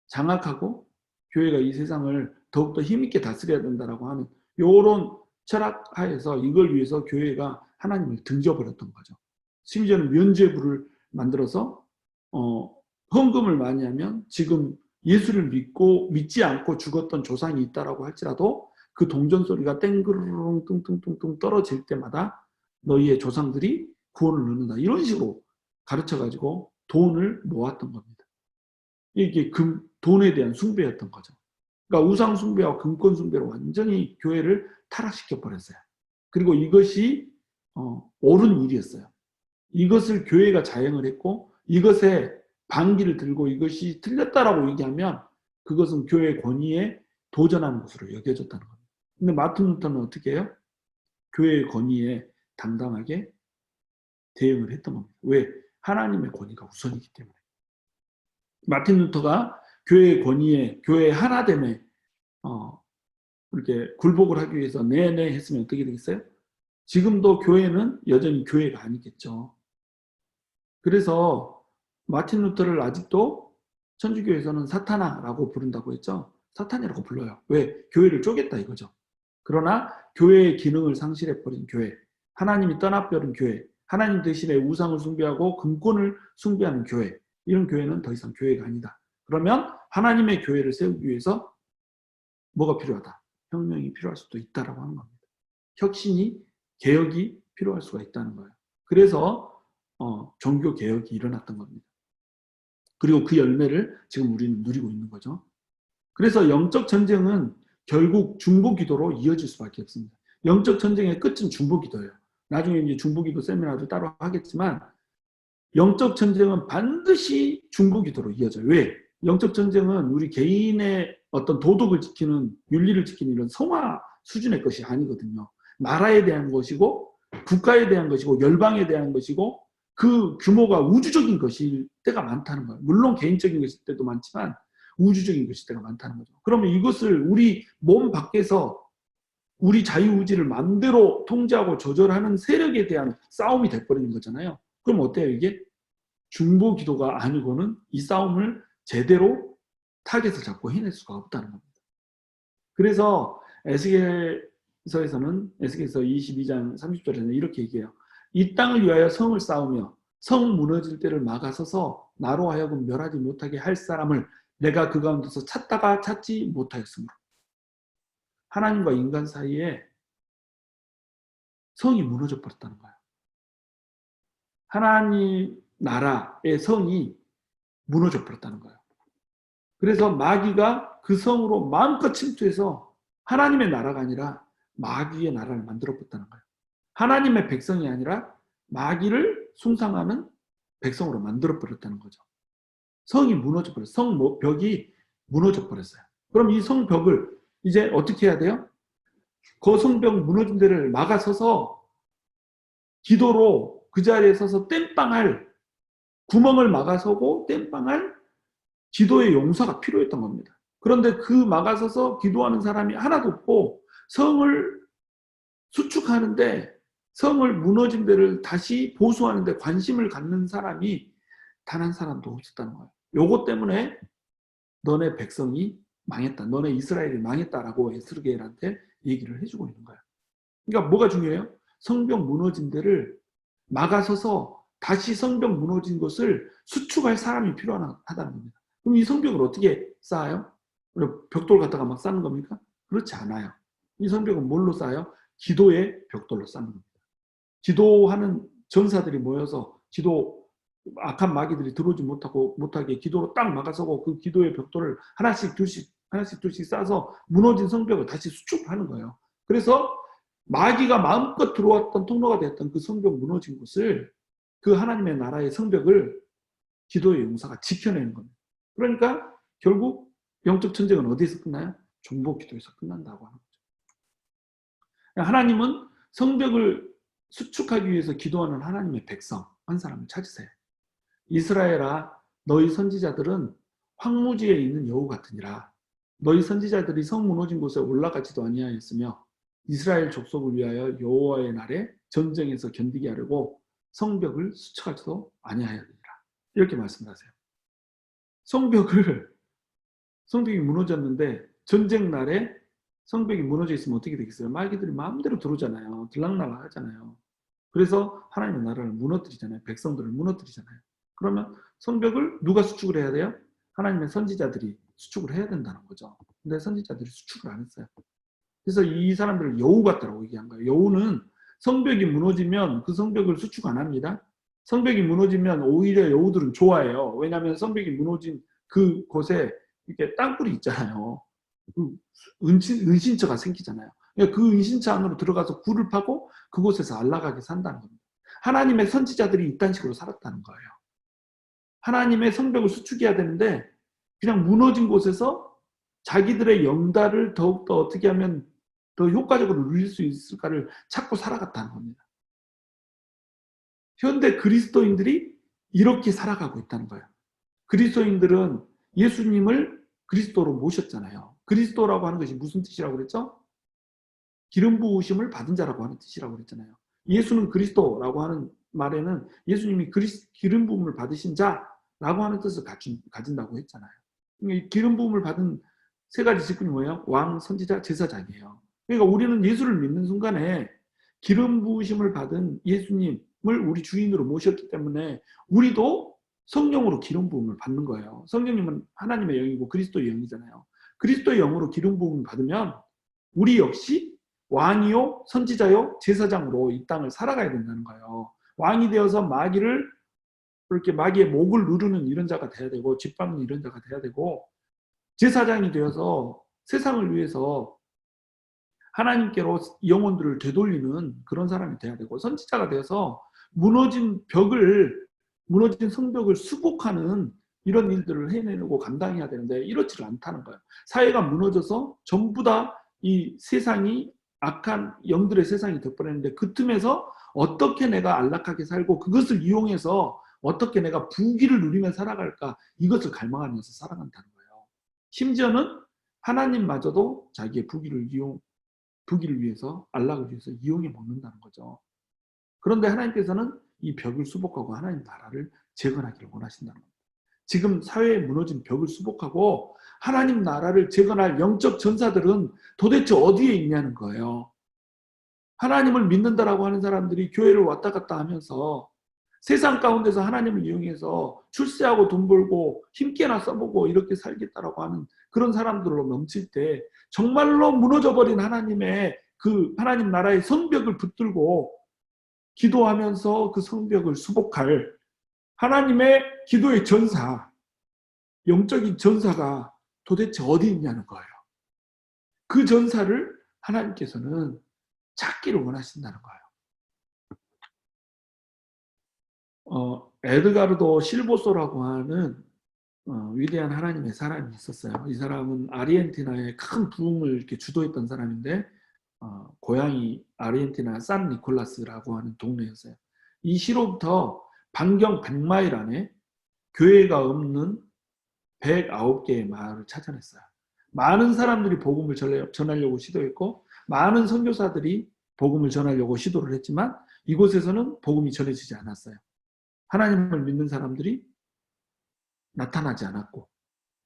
장악하고 교회가 이 세상을 더욱더 힘있게 다스려야 된다라고 하는 이런 철학 하에서 이걸 위해서 교회가 하나님을 등져버렸던 거죠. 심지어는 면죄부를 만들어서 헌금을 많이 하면 지금 예수를 믿지 않고 죽었던 조상이 있다라고 할지라도 그 동전 소리가 땡그르릉 뚱뚱뚱뚱 떨어질 때마다 너희의 조상들이 구원을 얻는다. 이런 식으로 가르쳐가지고 돈을 모았던 겁니다. 이게 돈에 대한 숭배였던 거죠. 그러니까 우상 숭배와 금권 숭배로 완전히 교회를 타락시켜 버렸어요. 그리고 이것이 옳은 일이었어요. 이것을 교회가 자행을 했고 이것에 반기를 들고 이것이 틀렸다라고 얘기하면 그것은 교회 권위에 도전하는 것으로 여겨졌다는 겁니다. 근데 마틴 루터는 어떻게 해요? 교회의 권위에 당당하게 대응을 했던 겁니다. 왜? 하나님의 권위가 우선이기 때문에. 마틴 루터가 교회의 권위에, 교회의 하나됨에 이렇게 굴복을 하기 위해서 네네 했으면 어떻게 되겠어요? 지금도 교회는 여전히 교회가 아니겠죠. 그래서 마틴 루터를 아직도 천주교에서는 사탄아라고 부른다고 했죠. 사탄이라고 불러요. 왜? 교회를 쪼갰다 이거죠. 그러나 교회의 기능을 상실해버린 교회, 하나님이 떠나버린 교회, 하나님 대신에 우상을 숭배하고 금권을 숭배하는 교회, 이런 교회는 더 이상 교회가 아니다. 그러면 하나님의 교회를 세우기 위해서 뭐가 필요하다? 혁명이 필요할 수도 있다라고 하는 겁니다. 혁신이, 개혁이 필요할 수가 있다는 거예요. 그래서 종교 개혁이 일어났던 겁니다. 그리고 그 열매를 지금 우리는 누리고 있는 거죠. 그래서 영적 전쟁은 결국 중보기도로 이어질 수밖에 없습니다. 영적 전쟁의 끝은 중보기도예요. 나중에 이제 중보기도 세미나도 따로 하겠지만 영적 전쟁은 반드시 중보기도로 이어져요. 왜? 영적 전쟁은 우리 개인의 어떤 도덕을 지키는, 윤리를 지키는 이런 성화 수준의 것이 아니거든요. 나라에 대한 것이고 국가에 대한 것이고 열방에 대한 것이고 그 규모가 우주적인 것일 때가 많다는 거예요. 물론 개인적인 것일 때도 많지만 우주적인 것일 때가 많다는 거죠. 그러면 이것을 우리 몸 밖에서 우리 자유의지를 마음대로 통제하고 조절하는 세력에 대한 싸움이 돼버리는 거잖아요. 그럼 어때요 이게? 중보기도가 아니고는 이 싸움을 제대로 타겟을 잡고 해낼 수가 없다는 겁니다. 그래서 에스겔서에서는 에스겔서 22장 30절에는 이렇게 얘기해요. 이 땅을 위하여 성을 쌓으며 성 무너질 때를 막아서서 나로 하여금 멸하지 못하게 할 사람을 내가 그 가운데서 찾다가 찾지 못하였으므로. 하나님과 인간 사이에 성이 무너져 버렸다는 거예요. 하나님 나라의 성이 무너져 버렸다는 거예요. 그래서 마귀가 그 성으로 마음껏 침투해서 하나님의 나라가 아니라 마귀의 나라를 만들어 버렸다는 거예요. 하나님의 백성이 아니라 마귀를 숭상하는 백성으로 만들어 버렸다는 거죠. 성이 무너져 버렸어요. 성벽이 무너져 버렸어요. 그럼 이 성벽을 이제 어떻게 해야 돼요? 그 성벽 무너진 데를 막아서서 기도로 그 자리에 서서 땜빵할, 구멍을 막아서고 땜빵할 기도의 용사가 필요했던 겁니다. 그런데 그 막아서서 기도하는 사람이 하나도 없고 성을 수축하는데, 성을 무너진 데를 다시 보수하는데 관심을 갖는 사람이 단 한 사람도 없었다는 거예요. 요것 때문에 너네 백성이 망했다, 너네 이스라엘이 망했다라고 에스겔한테 얘기를 해주고 있는 거예요. 그러니까 뭐가 중요해요? 성벽 무너진 데를 막아서서 다시 성벽 무너진 것을 수축할 사람이 필요하다는 겁니다. 그럼 이 성벽을 어떻게 쌓아요? 벽돌 갖다가 막 쌓는 겁니까? 그렇지 않아요. 이 성벽은 뭘로 쌓아요? 기도의 벽돌로 쌓는 겁니다. 기도하는 전사들이 모여서 악한 마귀들이 들어오지 못하게 기도로 딱 막아서고 그 기도의 벽돌을 하나씩 둘씩 쌓아서 무너진 성벽을 다시 수축하는 거예요. 그래서 마귀가 마음껏 들어왔던 통로가 되었던 그 성벽 무너진 곳을, 그 하나님의 나라의 성벽을 기도의 용사가 지켜내는 겁니다. 그러니까 결국 영적 전쟁은 어디에서 끝나요? 중보기도에서 끝난다고 하는 거죠. 하나님은 성벽을 수축하기 위해서 기도하는 하나님의 백성 한 사람을 찾으세요. 이스라엘아, 너희 선지자들은 황무지에 있는 여우 같으니라. 너희 선지자들이 성 무너진 곳에 올라가지도 아니하였으며 이스라엘 족속을 위하여 여호와의 날에 전쟁에서 견디게 하려고 성벽을 수축하지도 아니하였느니라. 이렇게 말씀하세요. 성벽이 무너졌는데 전쟁 날에 성벽이 무너져 있으면 어떻게 되겠어요? 마귀들이 마음대로 들어오잖아요. 들락날락 하잖아요. 그래서 하나님의 나라를 무너뜨리잖아요. 백성들을 무너뜨리잖아요. 그러면 성벽을 누가 수축을 해야 돼요? 하나님의 선지자들이 수축을 해야 된다는 거죠. 근데 선지자들이 수축을 안 했어요. 그래서 이 사람들을 여우 같다라고 얘기한 거예요. 여우는 성벽이 무너지면 그 성벽을 수축 안 합니다. 성벽이 무너지면 오히려 여우들은 좋아해요. 왜냐하면 성벽이 무너진 그곳에 이렇게 땅굴이 있잖아요. 은신처가 생기잖아요. 그러니까 그 은신처 안으로 들어가서 굴을 파고 그곳에서 안락하게 산다는 겁니다. 하나님의 선지자들이 이딴 식으로 살았다는 거예요. 하나님의 성벽을 수축해야 되는데 그냥 무너진 곳에서 자기들의 영달을 더욱더 어떻게 하면 더 효과적으로 누릴 수 있을까를 찾고 살아갔다는 겁니다. 현대 그리스도인들이 이렇게 살아가고 있다는 거예요. 그리스도인들은 예수님을 그리스도로 모셨잖아요. 그리스도라고 하는 것이 무슨 뜻이라고 그랬죠? 기름 부으심을 받은 자라고 하는 뜻이라고 그랬잖아요. 예수는 그리스도라고 하는 말에는 예수님이 기름 부음을 받으신 자라고 하는 뜻을 가진다고 했잖아요. 기름 부음을 받은 세 가지 직분이 뭐예요? 왕, 선지자, 제사장이에요. 그러니까 우리는 예수를 믿는 순간에 기름 부으심을 받은 예수님을 우리 주인으로 모셨기 때문에 우리도 성령으로 기름 부음을 받는 거예요. 성령님은 하나님의 영이고 그리스도의 영이잖아요. 그리스도의 영으로 기름 부음을 받으면 우리 역시 왕이요, 선지자요, 제사장으로 이 땅을 살아가야 된다는 거예요. 왕이 되어서 마귀를 그렇게 마귀의 목을 누르는 이런 자가 돼야 되고 짓밟는 이런 자가 돼야 되고 제사장이 되어서 세상을 위해서 하나님께로 영혼들을 되돌리는 그런 사람이 돼야 되고 선지자가 되어서 무너진 성벽을 수복하는 이런 일들을 해내고 감당해야 되는데 이렇지를 않다는 거예요. 사회가 무너져서 전부 다 이 세상이 악한 영들의 세상이 되어버렸는데 그 틈에서 어떻게 내가 안락하게 살고 그것을 이용해서 어떻게 내가 부귀를 누리며 살아갈까 이것을 갈망하면서 살아간다는 거예요. 심지어는 하나님마저도 자기의 부귀를 위해서 안락을 위해서 이용해 먹는다는 거죠. 그런데 하나님께서는 이 벽을 수복하고 하나님 나라를 재건하기를 원하신다는 겁니다. 지금 사회에 무너진 벽을 수복하고 하나님 나라를 재건할 영적 전사들은 도대체 어디에 있냐는 거예요. 하나님을 믿는다라고 하는 사람들이 교회를 왔다 갔다 하면서 세상 가운데서 하나님을 이용해서 출세하고 돈 벌고 힘께나 써보고 이렇게 살겠다라고 하는 그런 사람들로 넘칠 때 정말로 무너져버린 하나님의 그 하나님 나라의 성벽을 붙들고 기도하면서 그 성벽을 수복할 하나님의 기도의 전사, 영적인 전사가 도대체 어디 있냐는 거예요. 그 전사를 하나님께서는 찾기를 원하신다는 거예요. 에드가르도 실보소라고 하는 위대한 하나님의 사람이 있었어요. 이 사람은 아르헨티나의 큰 부흥을 이렇게 주도했던 사람인데 고향이 아르헨티나 산 니콜라스라고 하는 동네였어요. 이 시로부터 반경 100마일 안에 교회가 없는 109개의 마을을 찾아냈어요. 많은 사람들이 복음을 전하려고 시도했고 많은 선교사들이 복음을 전하려고 시도를 했지만 이곳에서는 복음이 전해지지 않았어요. 하나님을 믿는 사람들이 나타나지 않았고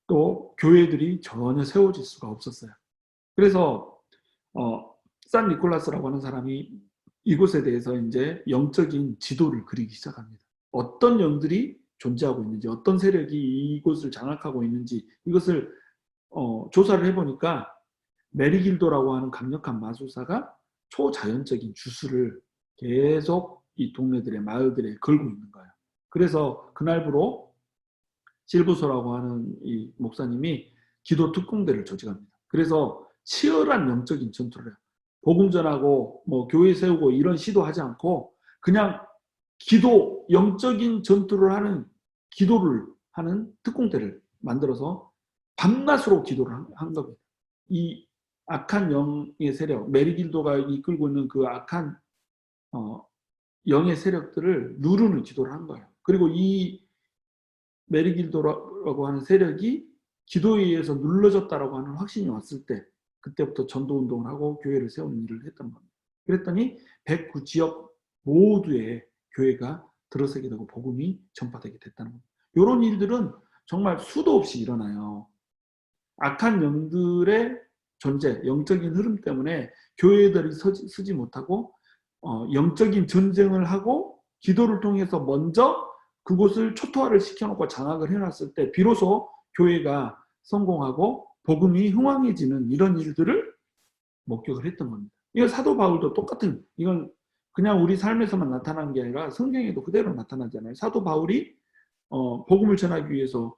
또 교회들이 전혀 세워질 수가 없었어요. 그래서 산 니콜라스라고 하는 사람이 이곳에 대해서 이제 영적인 지도를 그리기 시작합니다. 어떤 영들이 존재하고 있는지, 어떤 세력이 이곳을 장악하고 있는지 이것을 조사를 해보니까 메리길도라고 하는 강력한 마술사가 초자연적인 주술을 계속 이 동네들의 마을들에 걸고 있는 거예요. 그래서 그날부로 실부소라고 하는 이 목사님이 기도 특공대를 조직합니다. 그래서 치열한 영적인 전투를 해요. 복음 전하고 뭐 교회 세우고 이런 시도하지 않고 그냥 영적인 전투를 하는 기도를 하는 특공대를 만들어서 밤낮으로 기도를 한 겁니다. 이 악한 영의 세력, 메리길도가 이끌고 있는 그 악한 영의 세력들을 누르는 기도를 한 거예요. 그리고 이 메리길도라고 하는 세력이 기도에 의해서 눌러졌다라고 하는 확신이 왔을 때 그때부터 전도운동을 하고 교회를 세우는 일을 했던 겁니다. 그랬더니 109지역 모두에 교회가 들어서게 되고 복음이 전파되게 됐다는 겁니다. 이런 일들은 정말 수도 없이 일어나요. 악한 영들의 존재, 영적인 흐름 때문에 교회들이 서지 못하고 영적인 전쟁을 하고 기도를 통해서 먼저 그곳을 초토화를 시켜놓고 장악을 해놨을 때 비로소 교회가 성공하고 복음이 흥왕해지는 이런 일들을 목격을 했던 겁니다. 이거 사도 바울도 똑같은, 이건 그냥 우리 삶에서만 나타나는 게 아니라 성경에도 그대로 나타나잖아요. 사도 바울이 복음을 전하기 위해서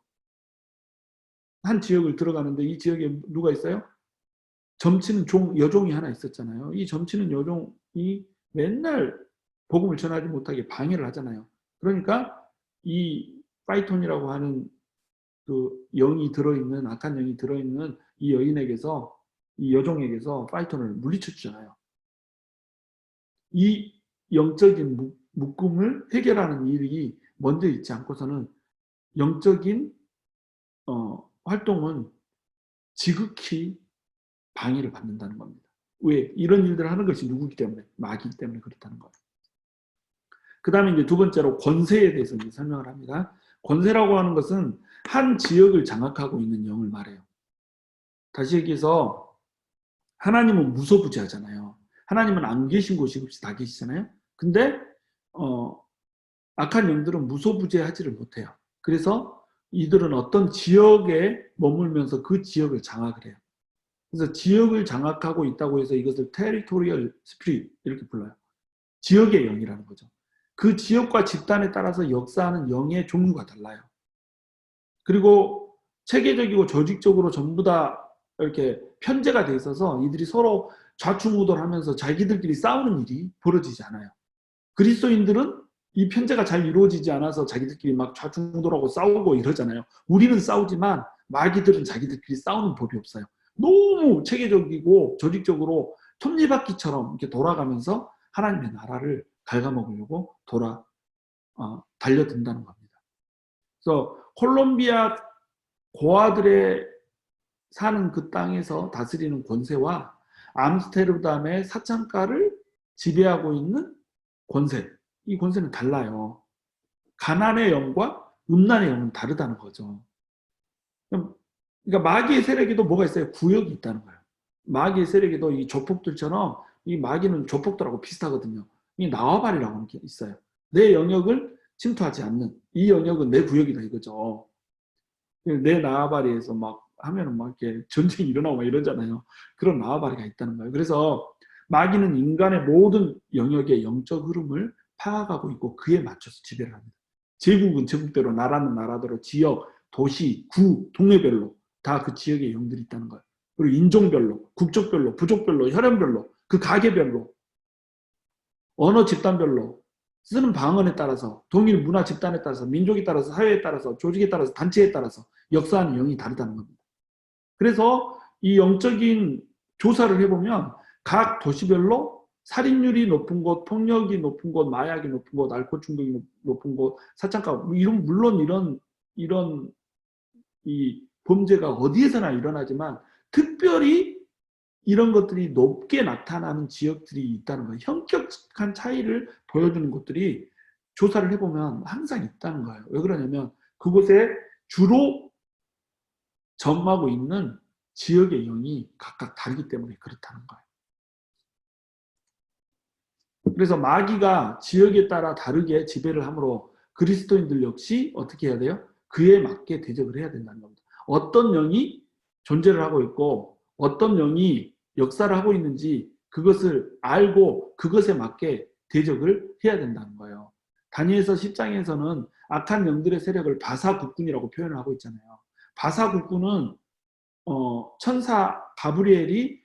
한 지역을 들어가는데 이 지역에 누가 있어요? 점치는 여종이 하나 있었잖아요. 이 점치는 여종이 맨날 복음을 전하지 못하게 방해를 하잖아요. 그러니까 이 파이톤이라고 하는 그 영이 들어있는, 악한 영이 들어있는 이 여인에게서, 이 여종에게서 파이톤을 물리쳐 주잖아요. 이 영적인 묶음을 해결하는 일이 먼저 있지 않고서는 영적인 활동은 지극히 방해를 받는다는 겁니다. 왜? 이런 일들을 하는 것이 누구기 때문에? 마귀이기 때문에 그렇다는 거예요. 그 다음에 이제 두 번째로 권세에 대해서 이제 설명을 합니다. 권세라고 하는 것은 한 지역을 장악하고 있는 영을 말해요. 다시 얘기해서 하나님은 무소부재하잖아요. 하나님은 안 계신 곳이 없이 다 계시잖아요. 근데 악한 영들은 무소부재하지를 못해요. 그래서 이들은 어떤 지역에 머물면서 그 지역을 장악을 해요. 그래서 지역을 장악하고 있다고 해서 이것을 territorial spirit 이렇게 불러요. 지역의 영이라는 거죠. 그 지역과 집단에 따라서 역사하는 영의 종류가 달라요. 그리고 체계적이고 조직적으로 전부 다 이렇게 편제가 돼 있어서 이들이 서로 좌충우돌하면서 자기들끼리 싸우는 일이 벌어지지 않아요. 그리스도인들은 이 편제가 잘 이루어지지 않아서 자기들끼리 막 좌충우돌하고 싸우고 이러잖아요. 우리는 싸우지만 마귀들은 자기들끼리 싸우는 법이 없어요. 너무 체계적이고 조직적으로 톱니바퀴처럼 이렇게 돌아가면서 하나님의 나라를 갉아먹으려고 달려든다는 겁니다. 그래서 콜롬비아 고아들의 사는 그 땅에서 다스리는 권세와 암스테르담의 사창가를 지배하고 있는 권세, 이 권세는 달라요. 가난의 영과 음란의 영은 다르다는 거죠. 그러니까 마귀의 세력에도 뭐가 있어요? 구역이 있다는 거예요. 마귀의 세력에도 이 조폭들처럼 이 마귀는 조폭들하고 비슷하거든요. 이 나와바리라고 하는 게 있어요. 내 영역을 침투하지 않는, 이 영역은 내 구역이다 이거죠. 내 나와바리에서 막 하면은 막 이렇게 전쟁이 일어나고 막 이러잖아요. 그런 나와바리가 있다는 거예요. 그래서 마귀는 인간의 모든 영역의 영적 흐름을 파악하고 있고 그에 맞춰서 지배를 합니다. 제국은 제국대로, 나라는 나라대로, 지역, 도시, 구, 동네별로 다 그 지역의 영들이 있다는 거예요. 그리고 인종별로, 국적별로, 부족별로, 혈연별로, 그 가게별로, 언어 집단별로, 쓰는 방언에 따라서, 동일 문화 집단에 따라서, 민족에 따라서, 사회에 따라서, 조직에 따라서, 단체에 따라서 역사하는 영이 다르다는 겁니다. 그래서 이 영적인 조사를 해보면 각 도시별로 살인율이 높은 곳, 폭력이 높은 곳, 마약이 높은 곳, 알코올 중독이 높은 곳, 사창가, 물론 이런 이 범죄가 어디에서나 일어나지만 특별히 이런 것들이 높게 나타나는 지역들이 있다는 거예요. 현격한 차이를 보여주는 것들이 조사를 해보면 항상 있다는 거예요. 왜 그러냐면 그곳에 주로 점하고 있는 지역의 영이 각각 다르기 때문에 그렇다는 거예요. 그래서 마귀가 지역에 따라 다르게 지배를 하므로 그리스도인들 역시 어떻게 해야 돼요? 그에 맞게 대적을 해야 된다는 겁니다. 어떤 영이 존재를 하고 있고 어떤 영이 역사를 하고 있는지 그것을 알고 그것에 맞게 대적을 해야 된다는 거예요. 다니엘서 10장에서는 악한 영들의 세력을 바사국군이라고 표현을 하고 있잖아요. 바사국군은 천사 가브리엘이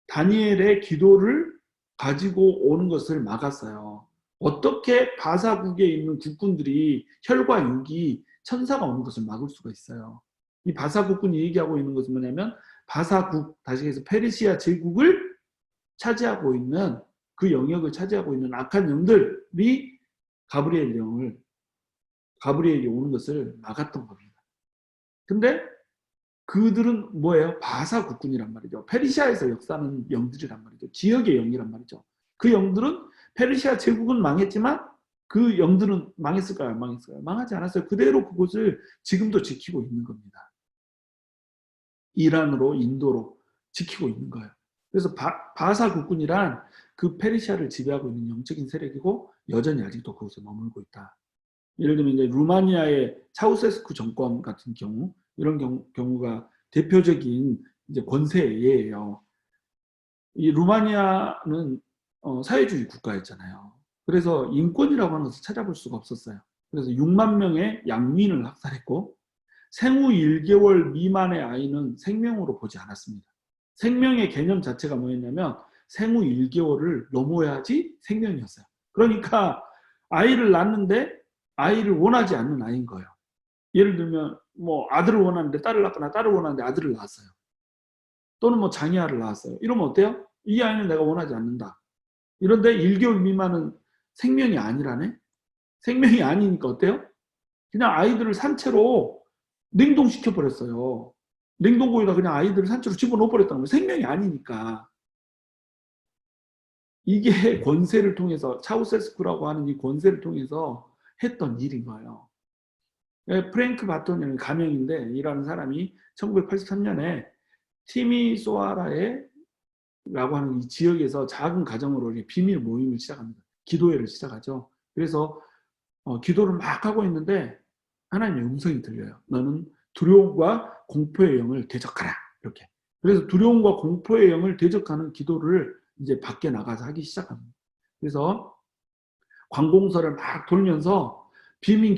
다니엘의 기도를 가지고 오는 것을 막았어요. 어떻게 바사국에 있는 국군들이 혈과 육이 천사가 오는 것을 막을 수가 있어요. 이 바사국군이 얘기하고 있는 것은 뭐냐면 바사국, 다시 해서 페르시아 제국을 차지하고 있는 그 영역을 차지하고 있는 악한 영들이 가브리엘이 오는 것을 막았던 겁니다. 근데 그들은 뭐예요? 바사 국군이란 말이죠. 페르시아에서 역사하는 영들이란 말이죠. 지역의 영이란 말이죠. 그 영들은 페르시아 제국은 망했지만 그 영들은 망했을까요? 안 망했을까요? 망하지 않았어요. 그대로 그곳을 지금도 지키고 있는 겁니다. 이란으로, 인도로 지키고 있는 거예요. 그래서 바사 국군이란 그 페르시아를 지배하고 있는 영적인 세력이고 여전히 아직도 그곳에 머물고 있다. 예를 들면 이제 루마니아의 차우세스쿠 정권 같은 경우 이런 경우가 대표적인 이제 권세의 예예요. 이 루마니아는 사회주의 국가였잖아요. 그래서 인권이라고 하는 것을 찾아볼 수가 없었어요. 그래서 6만 명의 양민을 학살했고 생후 1개월 미만의 아이는 생명으로 보지 않았습니다. 생명의 개념 자체가 뭐였냐면 생후 1개월을 넘어야지 생명이었어요. 그러니까 아이를 낳는데 아이를 원하지 않는 아이인 거예요. 예를 들면 뭐 아들을 원하는데 딸을 낳거나 딸을 원하는데 아들을 낳았어요. 또는 뭐 장애아를 낳았어요. 이러면 어때요? 이 아이는 내가 원하지 않는다. 이런데 1개월 미만은 생명이 아니라네? 생명이 아니니까 어때요? 그냥 아이들을 산채로 냉동시켜 버렸어요. 냉동고에다 그냥 아이들을 산채로 집어넣어 버렸다는 거예요. 생명이 아니니까. 이게 권세를 통해서 차우세스쿠라고 하는 이 권세를 통해서 했던 일인 거예요. 프랭크 바토니라는 가명인데 이라는 사람이 1983년에 티미소아라에 라고 하는 이 지역에서 작은 가정으로 비밀 모임을 시작합니다. 기도회를 시작하죠. 그래서 기도를 막 하고 있는데 하나님의 음성이 들려요. 너는 두려움과 공포의 영을 대적하라. 이렇게. 그래서 두려움과 공포의 영을 대적하는 기도를 이제 밖에 나가서 하기 시작합니다. 그래서 관공서를 막 돌면서 비밀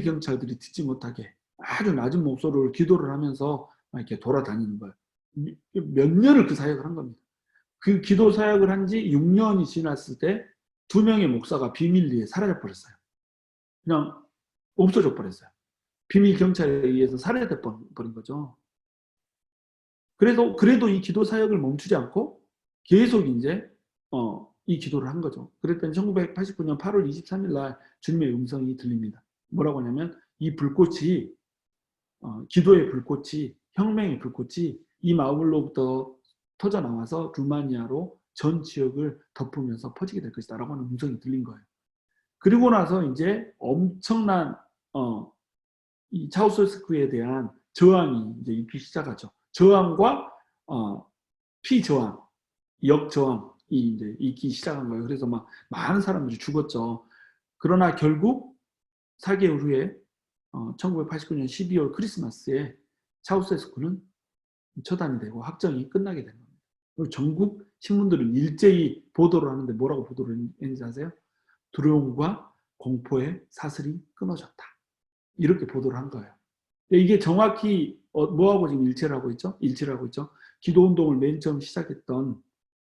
경찰들이 듣지 못하게 아주 낮은 목소리로 기도를 하면서 이렇게 돌아다니는 거예요. 몇 년을 그 사역을 한 겁니다. 그 기도 사역을 한 지 6년이 지났을 때 2명의 목사가 비밀리에 사라져 버렸어요. 그냥 없어져 버렸어요. 비밀 경찰에 의해서 살해돼 버린 거죠. 그래도 이 기도 사역을 멈추지 않고 계속 이제 이 기도를 한 거죠. 그랬더니 1989년 8월 23일 날 주님의 음성이 들립니다. 뭐라고 하냐면 이 불꽃이 기도의 불꽃이 혁명의 불꽃이 이 마을로부터 터져 나와서 루마니아로 전 지역을 덮으면서 퍼지게 될 것이다 라고 하는 음성이 들린 거예요. 그리고 나서 이제 엄청난 이 차우세스쿠에 대한 저항이 이제 있기 시작하죠. 저항과 피저항, 역저항이 이제 있기 시작한 거예요. 그래서 막 많은 사람들이 죽었죠. 그러나 결국 4개월 후에 1989년 12월 크리스마스에 차우세스쿠는 처단이 되고 확정이 끝나게 된 겁니다. 그리고 전국 신문들은 일제히 보도를 하는데 뭐라고 보도를 했는지 아세요? 두려움과 공포의 사슬이 끊어졌다. 이렇게 보도를 한 거예요. 이게 정확히 뭐하고 지금 일치를 하고 있죠? 기도운동을 맨 처음 시작했던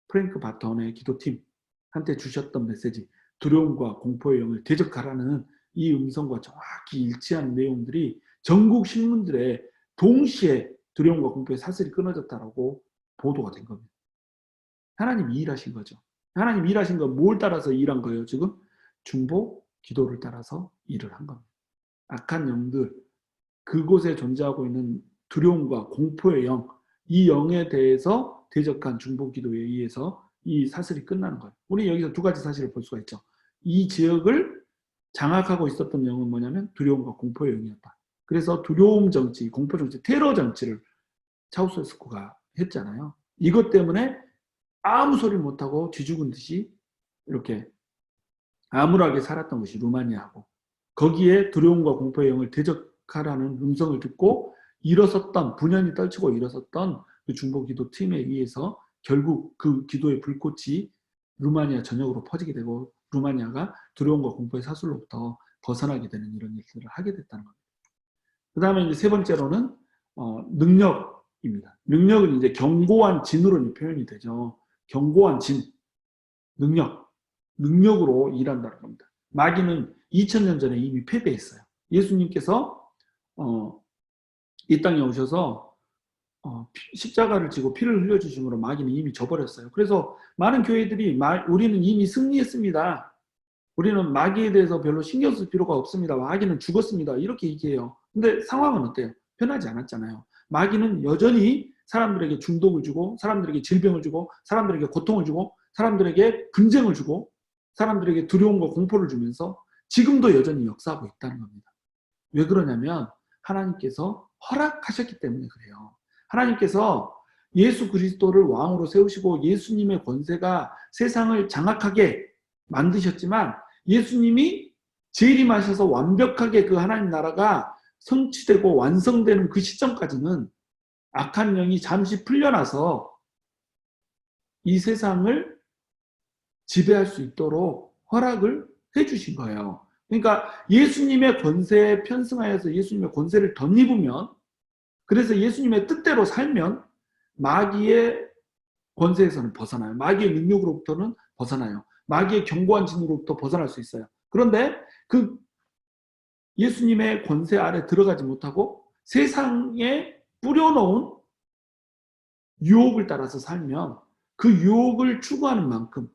프랭크 바턴의 기도팀한테 주셨던 메시지, 두려움과 공포의 영을 대적하라는 이 음성과 정확히 일치하는 내용들이 전국 신문들에 동시에 두려움과 공포의 사슬이 끊어졌다라고 보도가 된 겁니다. 하나님이 일하신 거죠. 하나님 일하신 건 뭘 따라서 일한 거예요, 지금? 중보, 기도를 따라서 일을 한 겁니다. 악한 영들, 그곳에 존재하고 있는 두려움과 공포의 영, 이 영에 대해서 대적한 중보 기도에 의해서 이 사슬이 끝나는 거예요. 우리 여기서 두 가지 사실을 볼 수가 있죠. 이 지역을 장악하고 있었던 영은 뭐냐면 두려움과 공포의 영이었다. 그래서 두려움 정치, 공포 정치, 테러 정치를 차우세스쿠가 했잖아요. 이것 때문에 아무 소리 못하고 쥐죽은 듯이 이렇게 암울하게 살았던 것이 루마니아고, 거기에 두려움과 공포의 영을 대적하라는 음성을 듣고 일어섰던, 분연히 떨치고 일어섰던 그 중보기도 팀에 의해서 결국 그 기도의 불꽃이 루마니아 전역으로 퍼지게 되고 루마니아가 두려움과 공포의 사슬로부터 벗어나게 되는 이런 일들을 하게 됐다는 겁니다. 그 다음에 이제 세 번째로는 능력입니다. 능력은 이제 견고한 진으로 표현이 되죠. 견고한 진, 능력으로 일한다는 겁니다. 마귀는 2000년 전에 이미 패배했어요. 예수님께서 이 땅에 오셔서 십자가를 지고 피를 흘려주심으로 마귀는 이미 져버렸어요. 그래서 많은 교회들이 우리는 이미 승리했습니다. 우리는 마귀에 대해서 별로 신경 쓸 필요가 없습니다. 마귀는 죽었습니다. 이렇게 얘기해요. 근데 상황은 어때요? 편하지 않았잖아요. 마귀는 여전히 사람들에게 중독을 주고 사람들에게 질병을 주고 사람들에게 고통을 주고 사람들에게 분쟁을 주고 사람들에게 두려움과 공포를 주면서 지금도 여전히 역사하고 있다는 겁니다. 왜 그러냐면 하나님께서 허락하셨기 때문에 그래요. 하나님께서 예수 그리스도를 왕으로 세우시고 예수님의 권세가 세상을 장악하게 만드셨지만 예수님이 재림하셔서 완벽하게 그 하나님 나라가 성취되고 완성되는 그 시점까지는 악한 영이 잠시 풀려나서 이 세상을 지배할 수 있도록 허락을 해주신 거예요. 그러니까 예수님의 권세에 편승하여서 예수님의 권세를 덧입으면, 그래서 예수님의 뜻대로 살면 마귀의 권세에서는 벗어나요. 마귀의 능력으로부터는 벗어나요. 마귀의 견고한 진으로부터 벗어날 수 있어요. 그런데 그 예수님의 권세 아래 들어가지 못하고 세상에 뿌려놓은 유혹을 따라서 살면 그 유혹을 추구하는 만큼,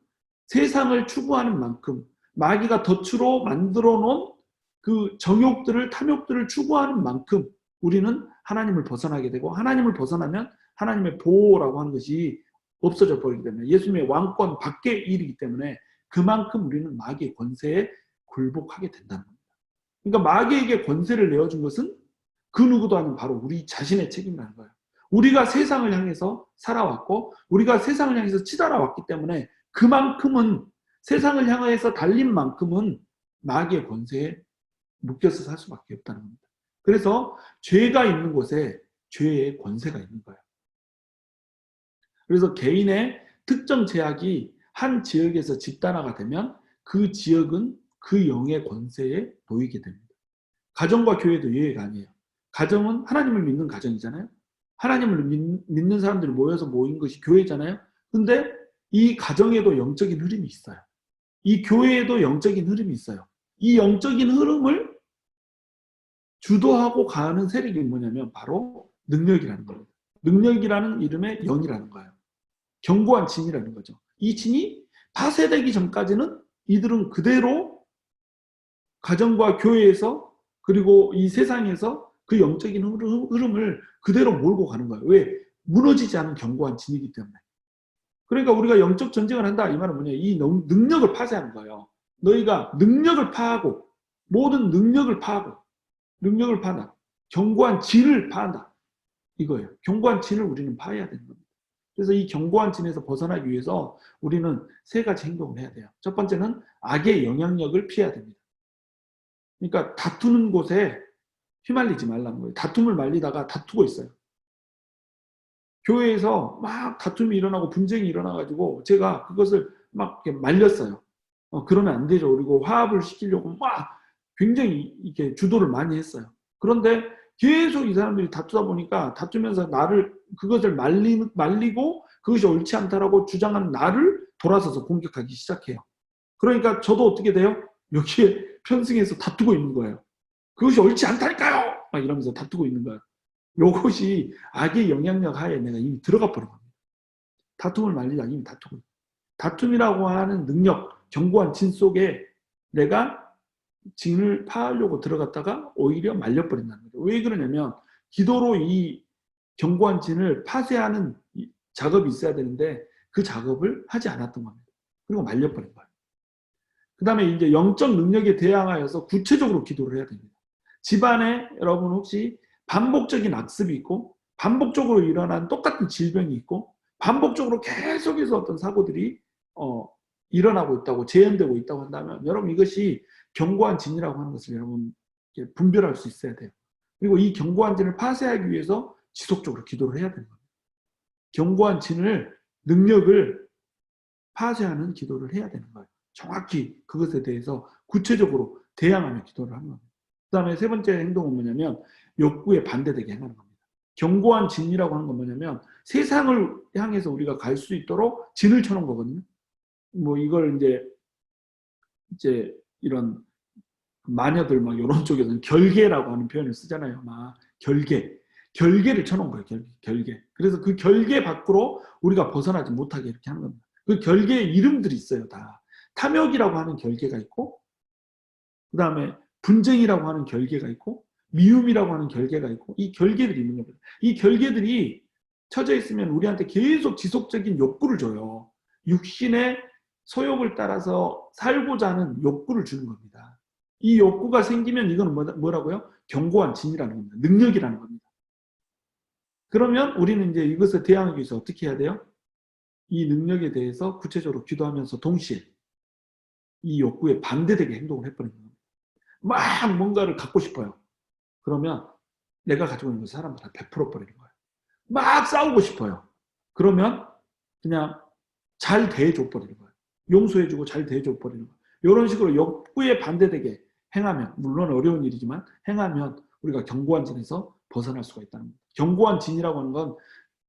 세상을 추구하는 만큼, 마귀가 덫으로 만들어 놓은 그 정욕들을, 탐욕들을 추구하는 만큼 우리는 하나님을 벗어나게 되고, 하나님을 벗어나면 하나님의 보호라고 하는 것이 없어져 버리기 때문에, 예수님의 왕권 밖의 일이기 때문에 그만큼 우리는 마귀의 권세에 굴복하게 된다는 겁니다. 그러니까 마귀에게 권세를 내어준 것은 그 누구도 아닌 바로 우리 자신의 책임이라는 거예요. 우리가 세상을 향해서 살아왔고 우리가 세상을 향해서 치달아왔기 때문에 그만큼은, 세상을 향해서 달린 만큼은 마귀의 권세에 묶여서 살 수밖에 없다는 겁니다. 그래서 죄가 있는 곳에 죄의 권세가 있는 거예요. 그래서 개인의 특정 제약이 한 지역에서 집단화가 되면 그 지역은 그 영의 권세에 놓이게 됩니다. 가정과 교회도 예외가 아니에요. 가정은 하나님을 믿는 가정이잖아요. 하나님을 믿는 사람들이 모여서 모인 것이 교회잖아요. 근데 이 가정에도 영적인 흐름이 있어요. 이 교회에도 영적인 흐름이 있어요. 이 영적인 흐름을 주도하고 가는 세력이 뭐냐면 바로 능력이라는 겁니다. 능력이라는 이름의 영이라는 거예요. 견고한 진이라는 거죠. 이 진이 파쇄되기 전까지는 이들은 그대로 가정과 교회에서 그리고 이 세상에서 그 영적인 흐름을 그대로 몰고 가는 거예요. 왜? 무너지지 않은 견고한 진이기 때문에. 그러니까 우리가 영적 전쟁을 한다 이 말은 뭐냐, 이 능력을 파쇄하는 거예요. 너희가 능력을 파하고, 모든 능력을 파하고, 능력을 파다, 견고한 진을 파한다 이거예요. 견고한 진을 우리는 파해야 되는 겁니다. 그래서 이 견고한 진에서 벗어나기 위해서 우리는 세 가지 행동을 해야 돼요. 첫 번째는 악의 영향력을 피해야 됩니다. 그러니까 다투는 곳에 휘말리지 말라는 거예요. 다툼을 말리다가 다투고 있어요. 교회에서 막 다툼이 일어나고 분쟁이 일어나가지고 제가 그것을 막 이렇게 말렸어요. 그러면 안 되죠. 그리고 화합을 시키려고 막 굉장히 이렇게 주도를 많이 했어요. 그런데 계속 이 사람들이 다투다 보니까 다투면서 나를, 그것을 말리고 그것이 옳지 않다라고 주장하는 나를 돌아서서 공격하기 시작해요. 그러니까 저도 어떻게 돼요? 여기에 편승해서 다투고 있는 거예요. 그것이 옳지 않다니까요! 막 이러면서 다투고 있는 거예요. 요것이 악의 영향력 하에 내가 이미 들어가 버린 겁니다. 다툼을 말리다 이미 다투고. 다툼이라고 하는 능력, 견고한 진 속에 내가 진을 파하려고 들어갔다가 오히려 말려버린다는 거죠. 왜 그러냐면 기도로 이 견고한 진을 파쇄하는 작업이 있어야 되는데 그 작업을 하지 않았던 겁니다. 그리고 말려버린 거예요. 그 다음에 이제 영적 능력에 대항하여서 구체적으로 기도를 해야 됩니다. 집안에 여러분 혹시 반복적인 악습이 있고 반복적으로 일어난 똑같은 질병이 있고 반복적으로 계속해서 어떤 사고들이 일어나고 있다고, 재현되고 있다고 한다면 여러분 이것이 견고한 진이라고 하는 것을 여러분 분별할 수 있어야 돼요. 그리고 이 견고한 진을 파쇄하기 위해서 지속적으로 기도를 해야 되는 겁니다. 견고한 진을, 능력을 파쇄하는 기도를 해야 되는 거예요. 정확히 그것에 대해서 구체적으로 대항하며 기도를 하는 겁니다. 그 다음에 세 번째 행동은 뭐냐면 욕구에 반대되게 행하는 겁니다. 견고한 진이라고 하는 건 뭐냐면 세상을 향해서 우리가 갈 수 있도록 진을 쳐놓은 거거든요. 뭐 이걸 이제 이런 마녀들 막 이런 쪽에서는 결계라고 하는 표현을 쓰잖아요. 막 결계를 쳐놓은 거예요. 결계. 그래서 그 결계 밖으로 우리가 벗어나지 못하게 이렇게 하는 겁니다. 그 결계의 이름들이 있어요. 다 탐욕이라고 하는 결계가 있고, 그 다음에 분쟁이라고 하는 결계가 있고, 미움이라고 하는 결계가 있고 이 결계들이 있는 겁니다. 이 결계들이 쳐져 있으면 우리한테 계속 지속적인 욕구를 줘요. 육신의 소욕을 따라서 살고자 하는 욕구를 주는 겁니다. 이 욕구가 생기면 이건 뭐라고요? 견고한 진이라는 겁니다. 능력이라는 겁니다. 그러면 우리는 이제 이것에 대항하기 위해서 어떻게 해야 돼요? 이 능력에 대해서 구체적으로 기도하면서 동시에 이 욕구에 반대되게 행동을 해버리는 겁니다. 막 뭔가를 갖고 싶어요. 그러면 내가 가지고 있는 걸 사람들한테 베풀어 버리는 거예요. 막 싸우고 싶어요. 그러면 그냥 잘 대해줘 버리는 거예요. 용서해주고 잘 대해줘 버리는 거예요. 이런 식으로 욕구에 반대되게 행하면, 물론 어려운 일이지만 행하면 우리가 견고한 진에서 벗어날 수가 있다는 겁니다. 견고한 진이라고 하는 건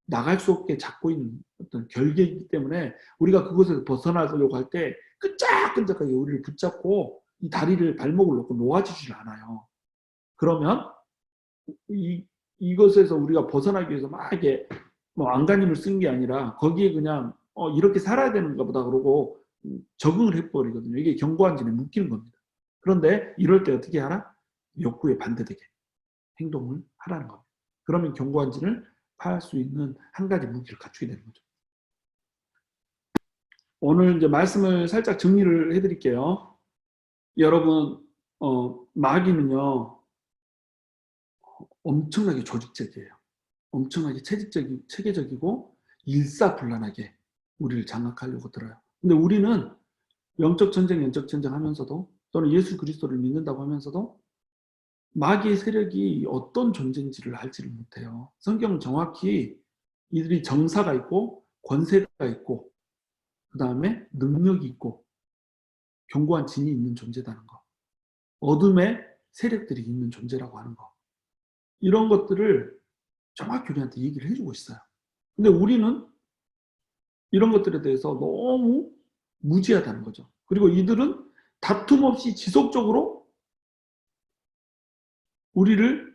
나갈 수 없게 잡고 있는 어떤 결계이기 때문에 우리가 그것에서 벗어나려고 할 때 끈적끈적하게 우리를 붙잡고 이 다리를 발목을 놓고 놓아주질 않아요. 그러면 이것에서 우리가 벗어나기 위해서 막 이게 뭐 안간힘을 쓴 게 아니라 거기에 그냥 이렇게 살아야 되는가 보다 그러고 적응을 해버리거든요. 이게 견고한 진에 묶이는 겁니다. 그런데 이럴 때 어떻게 하라? 욕구에 반대되게 행동을 하라는 겁니다. 그러면 견고한 진을 파할 수 있는 한 가지 무기를 갖추게 되는 거죠. 오늘 이제 말씀을 살짝 정리를 해드릴게요. 여러분, 마귀는요, 엄청나게 조직적이에요. 엄청나게 체계적이고 일사불란하게 우리를 장악하려고 들어요. 근데 우리는 영적 전쟁 하면서도 또는 예수 그리스도를 믿는다고 하면서도 마귀의 세력이 어떤 존재인지를 알지를 못해요. 성경은 정확히 이들이 정사가 있고 권세가 있고 그 다음에 능력이 있고 견고한 진이 있는 존재다는 거, 어둠의 세력들이 있는 존재라고 하는 거, 이런 것들을 정확히 우리한테 얘기를 해주고 있어요. 근데 우리는 이런 것들에 대해서 너무 무지하다는 거죠. 그리고 이들은 다툼 없이 지속적으로 우리를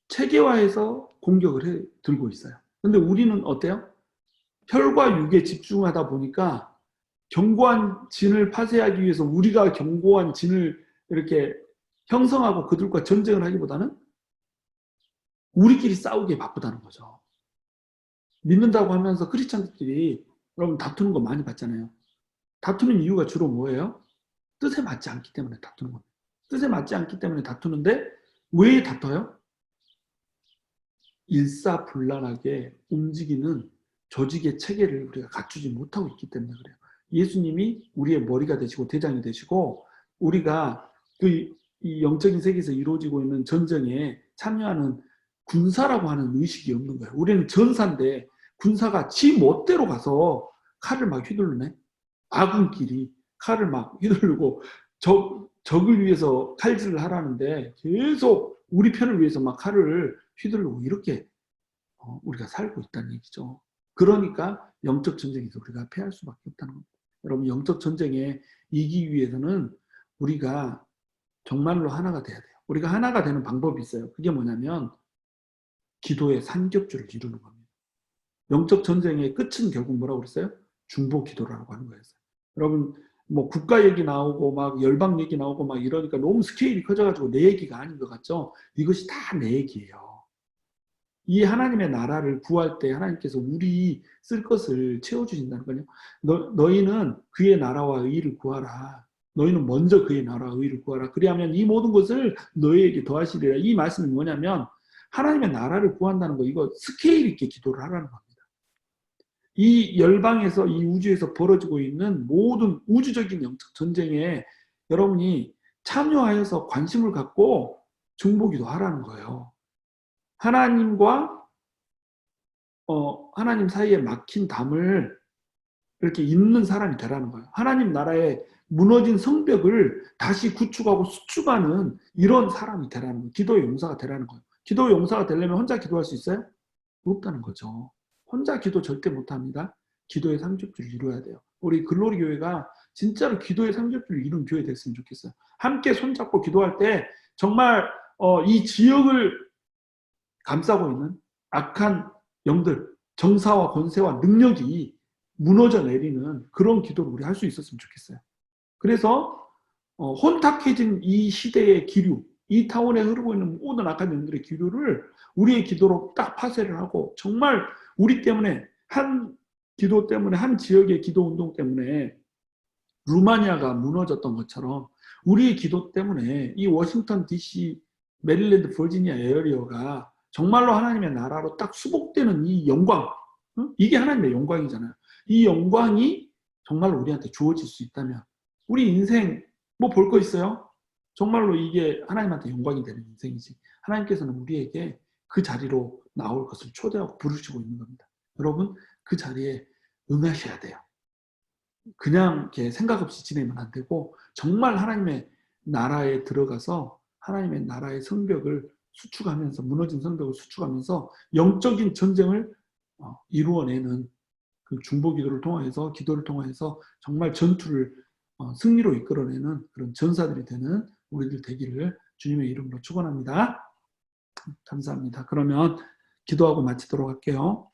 체계화해서 공격을 들고 있어요. 근데 우리는 어때요? 혈과 육에 집중하다 보니까 견고한 진을 파쇄하기 위해서 우리가 견고한 진을 이렇게 형성하고 그들과 전쟁을 하기보다는 우리끼리 싸우기에 바쁘다는 거죠. 믿는다고 하면서 크리스찬들끼리 여러분 다투는 거 많이 봤잖아요. 다투는 이유가 주로 뭐예요? 뜻에 맞지 않기 때문에 다투는 겁니다. 뜻에 맞지 않기 때문에 다투는데 왜 다퉈요? 일사불란하게 움직이는 조직의 체계를 우리가 갖추지 못하고 있기 때문에 그래요. 예수님이 우리의 머리가 되시고 대장이 되시고 우리가 이 영적인 세계에서 이루어지고 있는 전쟁에 참여하는 군사라고 하는 의식이 없는 거예요. 우리는 전사인데 군사가 지 멋대로 가서 칼을 막 휘둘르네. 아군끼리 칼을 막 휘두르고 적을 위해서 칼질을 하라는데 계속 우리 편을 위해서 막 칼을 휘두르고 이렇게 우리가 살고 있다는 얘기죠. 그러니까 영적 전쟁에서 우리가 패할 수밖에 없다는 겁니다. 여러분, 영적 전쟁에 이기기 위해서는 우리가 정말로 하나가 돼야 돼요. 우리가 하나가 되는 방법이 있어요. 그게 뭐냐면 기도의 삼겹줄을 이루는 겁니다. 영적 전쟁의 끝은 결국 뭐라고 그랬어요? 중보 기도라고 하는 거였어요. 여러분, 뭐 국가 얘기 나오고 막 열방 얘기 나오고 막 이러니까 너무 스케일이 커져가지고 내 얘기가 아닌 것 같죠? 이것이 다 내 얘기예요. 이 하나님의 나라를 구할 때 하나님께서 우리 쓸 것을 채워주신다는 거예요. 너희는 그의 나라와 의를 구하라. 너희는 먼저 그의 나라와 의를 구하라. 그리하면 이 모든 것을 너희에게 더하시리라. 이 말씀이 뭐냐면 하나님의 나라를 구한다는 거, 이거 스케일 있게 기도를 하라는 겁니다. 이 열방에서, 이 우주에서 벌어지고 있는 모든 우주적인 영적 전쟁에 여러분이 참여하여서 관심을 갖고 중보기도 하라는 거예요. 하나님과 하나님 사이에 막힌 담을 이렇게 잇는 사람이 되라는 거예요. 하나님 나라의 무너진 성벽을 다시 구축하고 수축하는 이런 사람이 되라는 거예요. 기도의 용사가 되라는 거예요. 기도의 용사가 되려면 혼자 기도할 수 있어요? 없다는 거죠. 혼자 기도 절대 못합니다. 기도의 삼겹줄을 이루어야 돼요. 우리 글로리 교회가 진짜로 기도의 삼겹줄을 이룬 교회 됐으면 좋겠어요. 함께 손잡고 기도할 때 정말 이 지역을 감싸고 있는 악한 영들, 정사와 권세와 능력이 무너져 내리는 그런 기도를 우리 할 수 있었으면 좋겠어요. 그래서 혼탁해진 이 시대의 기류, 이 타원에 흐르고 있는 모든 악한 영들의 기류를 우리의 기도로 딱 파쇄를 하고, 정말 우리 때문에, 한 기도 때문에, 한 지역의 기도 운동 때문에 루마니아가 무너졌던 것처럼 우리의 기도 때문에 이 워싱턴 DC, 메릴랜드, 버지니아 에어리어가 정말로 하나님의 나라로 딱 수복되는 이 영광, 이게 하나님의 영광이잖아요. 이 영광이 정말로 우리한테 주어질 수 있다면 우리 인생 뭐 볼 거 있어요? 정말로 이게 하나님한테 영광이 되는 인생이지. 하나님께서는 우리에게 그 자리로 나올 것을 초대하고 부르시고 있는 겁니다. 여러분, 그 자리에 응하셔야 돼요. 그냥 이렇게 생각 없이 지내면 안 되고, 정말 하나님의 나라에 들어가서 하나님의 나라의 성벽을 수축하면서, 무너진 성벽을 수축하면서 영적인 전쟁을 이루어내는, 그 중보기도를 통해서, 기도를 통해서 정말 전투를 승리로 이끌어내는 그런 전사들이 되는 우리들 되기를 주님의 이름으로 축원합니다. 감사합니다. 그러면 기도하고 마치도록 할게요.